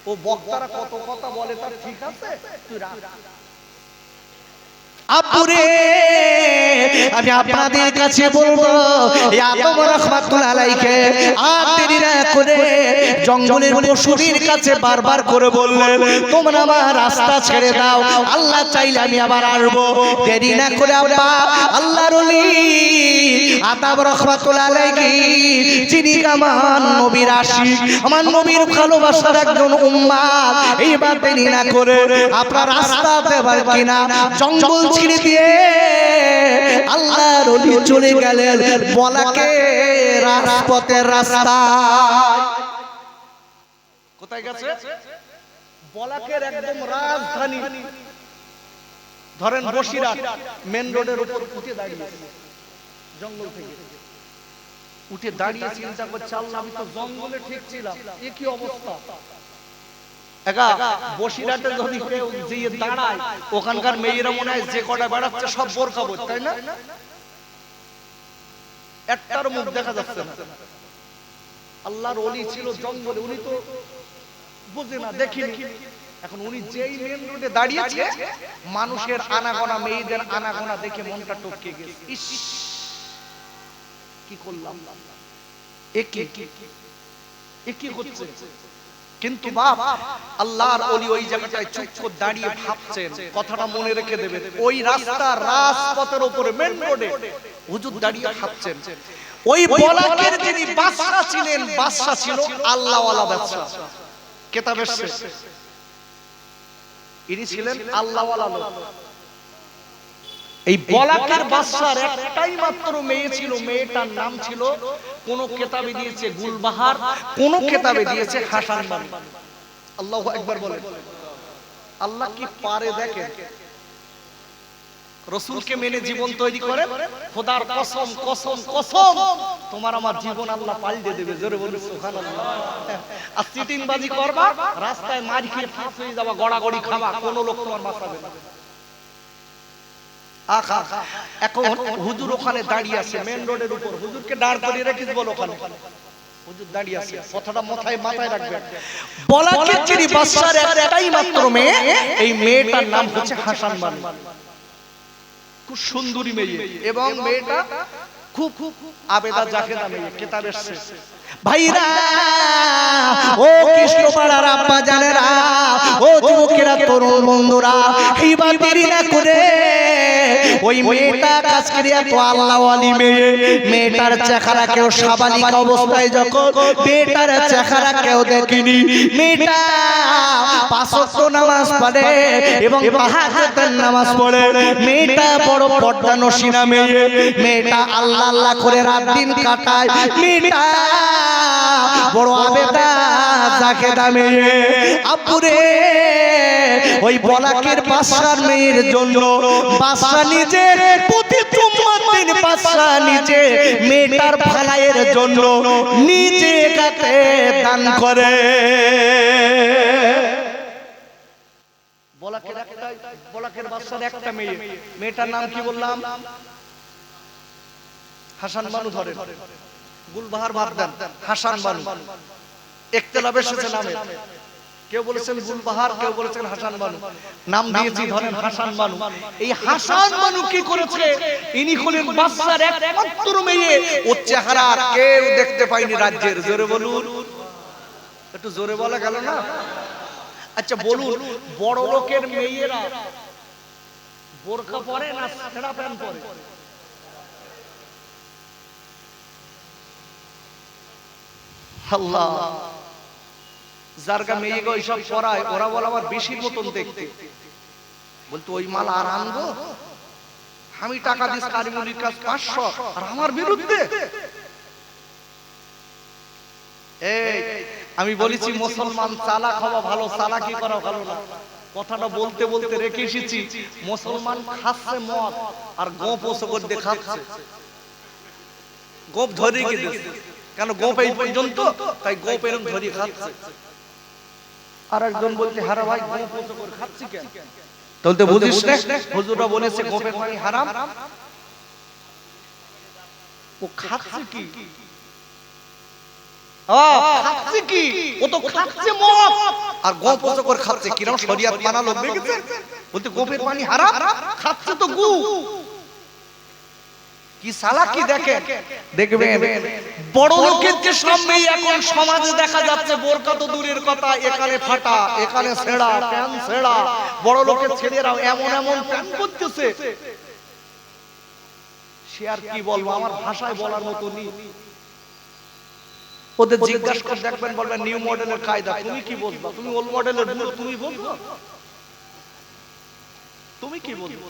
ও বক্তারা কত কথা বলে, তার ঠিক আছে, তুই রাখ। আপুরে আমি আপনাদের কাছে বলবো, আদম রাহমাতুল্লাহ আলাইহি আর দেরি না করে জঙ্গলের পশুদের কাছে বারবার করে বললেন, তোমরা আমার রাস্তা ছেড়ে দাও, আল্লাহ চাইলে আমি আবার আসবো। দেরি না করে আব্বা আল্লাহর ওলি আদম রাহমাতুল্লাহ আলাইহি, যিনি আমার নবীর আশিক, আমার নবীর ভালোবাসার একজন উম্মাত, এইবার দেরি না করে আপনার রাস্তা দেবার কিনা জঙ্গল ছেড়ে দিয়ে আল্লাহর ওলি চলে গেলেন বলাকে রাজপথের রাস্তা। কোথায় গেছে? বলাকের একদম রাজধানী, ধরেন বসিরহাট মেন রোডের উপর উঠে দাঁড়িয়ে, জঙ্গল থেকে উঠে দাঁড়িয়ে চিন্তা করছে, আল্লাহ আমি তো জঙ্গলে ঠিক ছিলাম, এ কি অবস্থা। বসিরহাটে যদি কেউ যেয়ে দাঁড়ায়, ওখানকার মেয়েরা মনে হয় যে কটা বেড়াচ্ছে সব বোরকা পরে, তাই না? একটার মুখ দেখা যাচ্ছে না। আল্লাহর ওলি ছিল জঙ্গলে, উনি তো বুঝে না, দেখিনি। এখন উনি যেই মেন রোডে দাঁড়িয়েছে, মানুষের আনাগোনা, মেয়েদের আনাগোনা দেখে মনটা টপকে গেছে। ইস, কি করলাম, এ কি হচ্ছে। কিন্তু বাপ আল্লাহর ওলি ওই জায়গাটায় চুপ করে দাঁড়িয়ে ভাবছেন, কথাটা মনে রেখে দেবেন। ওই রাস্তা, রাজপথের উপরে মেন রোডে হুজুর দাঁড়িয়ে ভাবছেন, ওই বলাকের যিনি বাদশা ছিলেন, বাদশা ছিল আল্লাহওয়ালা বাদশা, কিতাবের শেষ ইনি ছিলেন আল্লাহওয়ালা লোক। এই বলাকের বাদশার একটাই মাত্র মেয়ে ছিল, মেয়েটার নাম ছিল, কোন কিতাবে দিয়েছে গুলবাহার, কোন কিতাবে দিয়েছে হাসান বানু। আল্লাহু আকবার বলেন। আল্লাহ কি পারে দেখেন, রাসূলকে মেনে জীবন তৈরি করে। খোদার কসম কসম কসম, তোমার আমার জীবন আল্লাহ পাল্টে দেবে। জোরে বলুন সুবহানাল্লাহ। আর চিটিংবাজি করবা, রাস্তায় মার খেয়ে ফাঁস হয়ে যাবা, গড়াগড়ি খাবা, কোন লোক তোমার বাঁচাবে না। এখন হুজুর ওখানে দাঁড়িয়ে আছে মেন রোডের উপর, হুজুরকে দাঁড় করিয়ে রেখেছ বল, ওখানে হুজুর দাঁড়িয়ে আছে। কথাটা মাথায় রাখবেন। বলাকের যিনি বাদশার একটাই মাত্র মেয়ে, এই মেয়েটার নাম হচ্ছে হাসান বানু। খুব সুন্দরী মেয়ে, এবং মেয়েটা খুব আবেদা জাকেদা মেয়ে, কিতাবের শেষ। ভাইরা, ও কৃষ্ণপাড়ার আব্বা জানেরা, ও যুবকেরা, তরুণ বন্ধুরা, এইবার দেরি না করে ওই মেয়েটা কাজ করিয়া তো আল্লাহওয়ালি মেয়ে, মেয়েটার চেহারা কেউ সাবালিক অবস্থায় যখন মেয়েটার চেহারা কেউ দেখেনি, মেয়েটা 5 ওয়াক্ত নামাজ পড়ে এবং তাহাজ্জুদের নামাজ পড়ে, মেয়েটা বড় পর্দানশীনা মেয়ে, মেয়েটা আল্লাহ আল্লাহ করে রাত দিন কাটায়, মেয়েটা বড় আবেদা জাকেদা মেয়ে। আপুরে, ওই বলাকের বাদশার মেয়ের জন্য বাদশা নিজে প্রতি জুম্মার দিন বাদশা নিজে মেয়েটার ভালাইয়ের জন্য নিজে কাতে দান করে। বলাকের বাদশার একটা মেয়ে, মেয়েটার নাম কি বললাম? হাসান বানু। ধরে গুলবাহার বাদ দেন, হাসান বানু। ইখতিলাফ এসেছে নামে, কেউ বলেছেন গুলবাহার, কেউ বলেছেন হাসান বানু। নাম দিয়েছি ধরেন হাসান বানু। এই হাসান বানু কি করেছে? ইনি হলেন বাদশার একমাত্র মেয়ে, ওর চেহারা কেউ দেখতে পায়নি রাজ্যের। জোরে বলুন, একটু জোরে বলা গেল না? আচ্ছা বলুন, বড় লোকের মেয়েরা বোরকা পরে না ছেঁড়া প্যান্ট পরে? আল্লাহ, যারগা মেয়ে গো এইসব পড়ায় ওরা বলে আমার বেশির মতন দেখতে, বলতো ওই মাল আর আনবো, আমি টাকা দিস কারিমুলির কাজ 500 আর আমার বিরুদ্ধে। এই আমি বলেছি মুসলমান চালাক হওয়া ভালো, চালাকি করা ভালো না। কথাটা বলতে বলতে রেখে এসেছি, মুসলমান খাচ্ছে মদ আর গোপ ওসব করে খাচ্ছে, গোপ ধরে গিয়ে কেন গোপ এই পর্যন্ত, তাই গোপ এরকম ধরে খাচ্ছে। আর একজন বলতে হারা ভাই গোপ ওসব করে খাচ্ছি কেন, তাহলে বুঝিস না হুজুররা বলেছে গোপের পানি হারাম। ও খাচ্ছে কি, খাচ্ছে কি, ও তো খাচ্ছে মদ আর গোপ ওসব করে খাচ্ছে। কিরকম শরিয়ত মানা লোক দেখেছেন, বলতে গোপের পানি হারাম, খাচ্ছে তো গু। কি সালাকি দেখেন, দেখবেন বড় লোকের যে সামনে এখন সমাজে দেখা যাচ্ছে বোরকা তো দূরের কথা, এখানে ফাটা, এখানে ছেঁড়া, প্যান্ট ছেঁড়া, বড় লোকের ছেলেরাও এমন এমন প্যান্ট পরতেছে, সে আর কি বলবো, আমার ভাষায় বলার মতো নেই। ওদের জিজ্ঞাসা করে দেখবেন, বলবেন নিউ মডেলের কায়দা, তুমি কি বলবা, তুমি ওল্ড মডেলের ভুল তুমি বলবো, তুমি কি বলবো?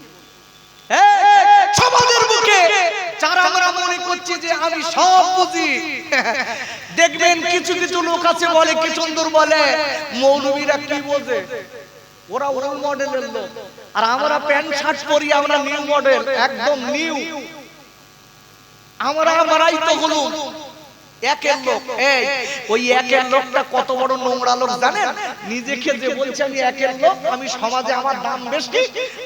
সমাজের বুকে যারা আমরা মনে করছি যে আমি সব বুঝি, দেখবেন কিছু কিছু লোক আছে বলে কি সুন্দর বলে, মৌলবীরা কি বোঝে, ওরা ওল্ড মডেলের লোক, আর আমরা প্যান্ট শার্ট পরি, আমরা নিউ মডেল, একদম নিউ। আমরাই তো হলুম একের লোক। এই ওই একের লোকটা কত বড় নোংরা লোক জানেন, নিজেকে যে বলছে আমি একের লোক, আমি সমাজে আমার দাম বেশি,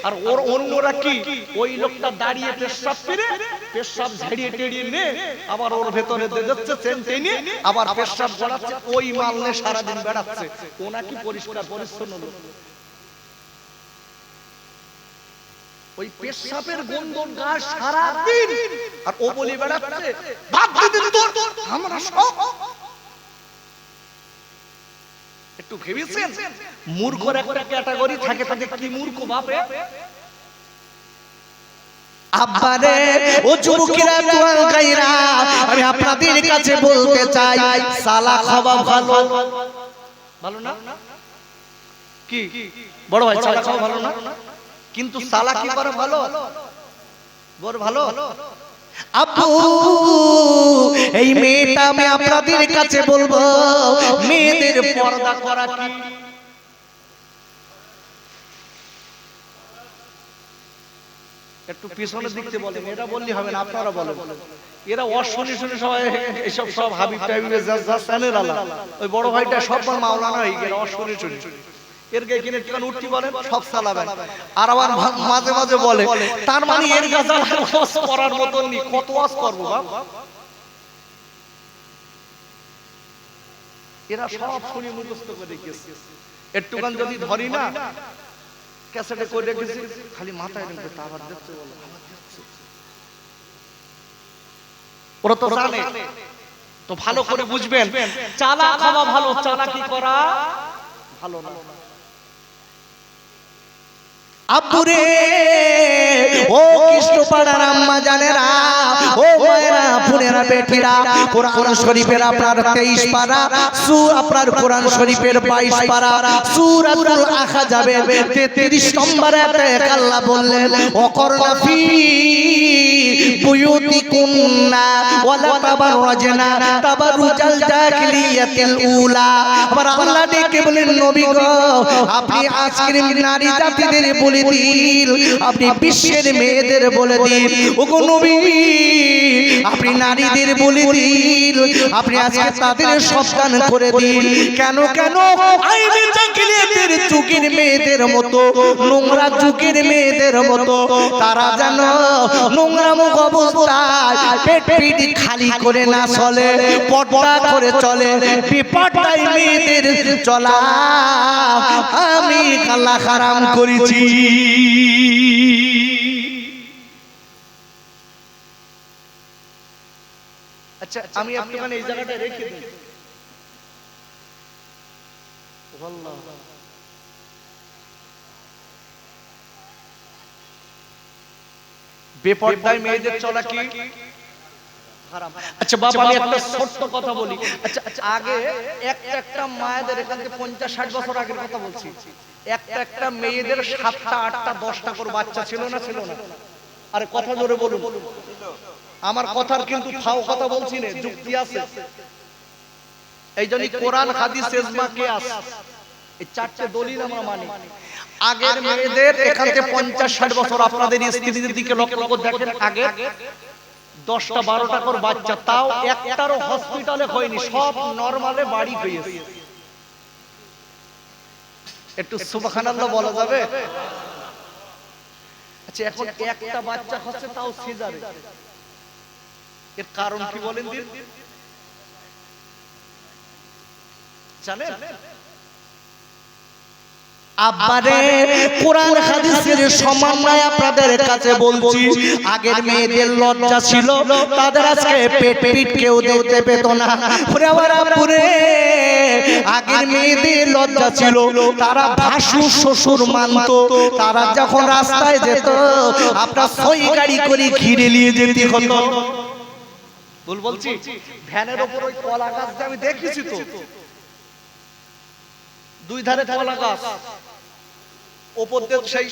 আর ওর অন্যরা কি, ওই লোকটা দাঁড়িয়ে পেশাব ফিরে পেশাব ঝেড়িয়ে টেড়িয়ে নে, আবার ওর ভেতরে যাচ্ছে সেন্টে নিয়ে আবার পেশাব গড়াচ্ছে, ওই মাল নিয়ে সারাদিন বেড়াচ্ছে। ও নাকি পরিষ্কার পরিচ্ছন্ন লোক, ওই পেশাবের গন্ধ গা সারা দিন, আর ও বলি বেড়াচ্ছে ভাত দিন তোর, আমরা সব। একটু ভেবেছেন মূর্খর একটা ক্যাটাগরি থাকে, তাকে কি মূর্খ বাপে। আব্বারে ও যুবকেরা তোয়াল গায়রা, আমি আপনাদের কাছে বলতে চাই, সালাক হওয়া ভালো, ভালো না কি বড় ভাই, চালাক হওয়া ভালো না, কিন্তু চালাকি করা ভালো, বড় ভালো। আব্বু এই মেয়েটা আমি আপনাদের কাছে বলবো, মেয়েদের পর্দা করা কি, একটু পিছনের দিক থেকে বলেন, এরা বললি হবে না, আপনারা বলেন। এরা অশুনি শুনে সবাই এইসব সব হাবিব টাইবিবে যা চ্যানেল আলা, ওই বড় ভাইটা সব মাওলানা হয়ে গেল অশুনি শুনি, এর গায়ে কিনে টিকান উঠতি বলেন সব চালাবেন। আর আবার মাঝে মাঝে বলে তার মানে এর গাজাল ওয়াজ করার মতন নি, কত ওয়াজ করব বাপ। এরা সব শুনি মুখস্থ করে রেখেছে, একটুখান যদি ধরি না ক্যাসেটে করে রেখেছি, খালি মাথায় রেখে তা আবার দেখতে বলে, ওরা তো জানে। তো ভালো করে বুঝবেন, চালাক হওয়া ভালো, চালাকি করা ভালো না। আব্বুরে ও কৃষ্ণপাড়ার আম্মা জানেরা, ও মায়েরা বোনেরা বেটিরা, কোরআন শরীফের আপনার 23 পারা, আপনার কোরআন শরীফের 22 পারা, সূরাতুল আহজাবের 33 নম্বর আয়াতে আল্লাহ বললেন, ওয়াকরনা ফি বুয়ুতিকুন্না ওয়ালা তাবাররাজনা তাবারুজাল জাহিলিয়াতিল উলা। আবার আল্লাহ ডেকে বলেন, নবী গো আপনি আজকের নারী জাতিদের বলে দিন, আপনি বিশ্বের মেয়েদের বলে দিন, ওগো নবী আপনি নারীদের বলে দিন, আপনি আজকে তাদের সাবধান করে দিন। কেন কেন আইনে জাহিলিয়াতের যুগের মেয়েদের মতো, নোংরা যুগের মেয়েদের মতো তারা যেন নোংরা মুখ অবস্থায় পেট পিট খালি করে না চলে, পর্দা করে চলে। বিপর্দায় মেয়েদের চলা আমি আল্লাহ হারাম করেছি। আচ্ছা আমি একটুখানি এই জায়গাটা রেখে দিই। বেপরদায় মেয়েদের চলা কি আচ্ছা বাবা আমি একটা ছোট্ট কথা বলি। আচ্ছা আগে একটা মায়েদের এখান থেকে 50-60 বছর আগের কথা বলছি, একটা মেয়েদের 7টা 8টা 10টা করে বাচ্চা ছিল না ছিল না? আরে কথা জোরে বলুন, আমার কথার কিন্তু ফাও কথা বলছি না, যুক্তি আছে। এই জন্য কোরআন হাদিস ইজমা কিয়াস এই চারটে দলিল আমরা মানি। আগের মেয়েদের এখান থেকে 50-60 বছর আপনাদের স্ত্রীদের দিকে লক্ষ্য করে দেখেন, আগে 10টা 12টা করে বাচ্চা, তাও একটারও হসপিটালে হয়নি, সব নরমালে বাড়ি হয়েছে। একটু সুবহানাল্লাহ বলা যাবে? আচ্ছা এখন একটা বাচ্চা হচ্ছে তাও সিজারে, এর কারণ কি বলেন দিন জানেন? আব্বারে কোরআন হাদিসের সমন্বয় আপনাদের কাছে বলছি, আগের মেয়েদের লজ্জা ছিল, তাদের আজকে পেট পিট কেউ দেখতে পেত না। পুরে আগের মেয়েদের লজ্জা ছিল, তারা ভাসুর শ্বশুর মানত, তারা যখন রাস্তায় যেত আপনার সই গাড়ি করে ঘিরে নিয়ে যেতে হতো। ভুল বলছি? ভ্যানের উপর ওই কলা গাছ যে আমি দেখেছি তো, দুই ধারে কলা গাছ, উপর দিয়ে সেই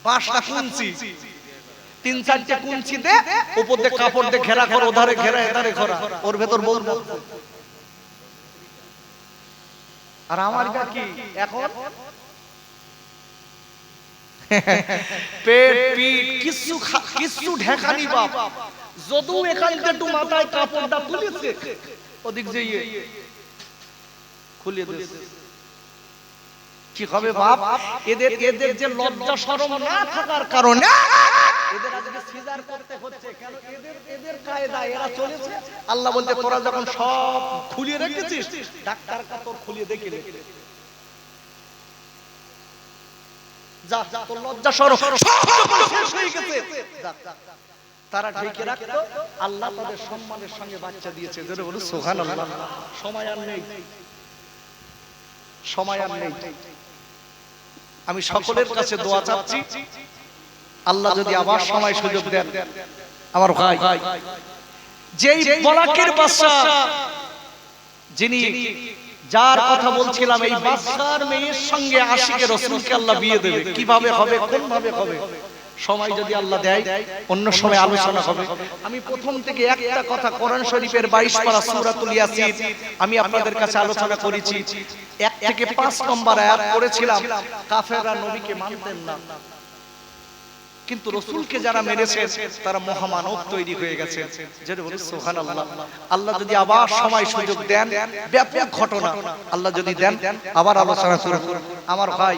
বাঁশটা কুঞ্চি, 3-4টে কুঞ্চি দে, উপর দিয়ে কাপড় দিয়ে ঘেরা কর, ওধারে ঘেরা এধারে ঘেরা, ওর ভেতর বলবো। আর আমার কি এখন পেট পিট কিছু ঢেকানি বাপ, যদু এখান থেকে একটু মাথায় কাপড়টা তুলেছে, ওদিক যেয়ে খুলে দিয়েছে। কি হবে বাপ? এদের যে লজ্জা শরম না থাকার কারণে এদের আজকে সিজার করতে হচ্ছে। কেন? এদের কায়দা এরা চলেছে। আল্লাহ বলতে তোরা যখন সব খুলে রেখেছিস, ডাক্তার কা তোর খুলে দেখিলে যা, তোর লজ্জা শরম সব শেষ হয়ে গেছে, তারা ঢেকে রাখতো। আল্লাহ তাদের সম্মানের সঙ্গে বাচ্চা দিয়েছে। জোরে বলুন সুবহানাল্লাহ। সময় আর নেই, সময় আর নেই। আমি সকলের কাছে দোয়া চাচ্ছি, আল্লাহ যদি আবার সময় সুযোগ দেন, আমার ভাই যেই বলাকের বাদশা, যিনি যার কথা বলছিলাম, এই বাদশার মেয়ের সঙ্গে আশিকে রাসূলকে আল্লাহ বিয়ে দেবে। কিভাবে হবে, কোন ভাবে হবে, সময় যদি আল্লাহ দেয় অন্য সময় আলোচনা হবে। আমি প্রথম থেকে একটা কথা কোরআন শরীফের 22 পারা সূরাতুল ইয়াসিন আমি আপনাদের কাছে আলোচনা করেছি। 1 থেকে 5 নম্বর আয়াত পড়েছিলাম। কাফেররা নবীকে মানতেন না, কিন্তু রাসূলকে যারা মেরেছে তারা মহামানব তৈরি হয়ে গেছে। যেটা বলি সুবহানাল্লাহ। আল্লাহ যদি আবার সময় সুযোগ দেন, ব্যাপক ঘটনা আল্লাহ যদি দেন, আবার আলোচনা করব। আমার ভাই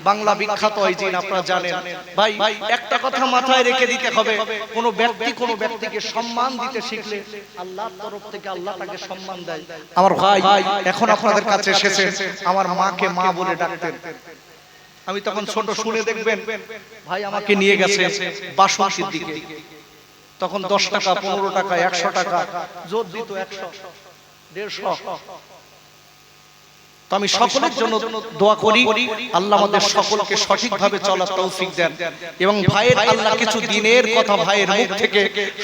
বাংলা বিখ্যাত এই জিন আপনারা জানেন। ভাই একটা কথা মাথায় রেখে দিতে হবে, কোন ব্যক্তিকে সম্মান দিতে শিখলে আল্লাহর তরফ থেকে আল্লাহ তাকে সম্মান দেয়। আমার ভাই এখন আপনাদের কাছে এসেছে, আমার মাকে মা বলে ডাকতেন। আমি তখন ছোট, শুনে দেখবেন ভাই আমাকে নিয়ে গেছে বাসন্তীর দিকে, তখন 10 টাকা 15 টাকা 100 টাকা জোর দিত, 100 150। তো আমি সকলের জন্য দোয়া করি, আল্লাহ আমাদের সকলকে সঠিকভাবে চলার তৌফিক দেন। এবং ভাইয়ের আল্লাহ কিছু দিনের কথা ভাইয়ের মুখ থেকে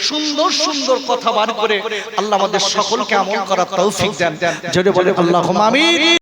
সুন্দর সুন্দর কথা বার করে আল্লাহ আমাদের সকলকে আমল করার তৌফিক দেন। জোরে বলে আল্লাহুম্মা আমিন।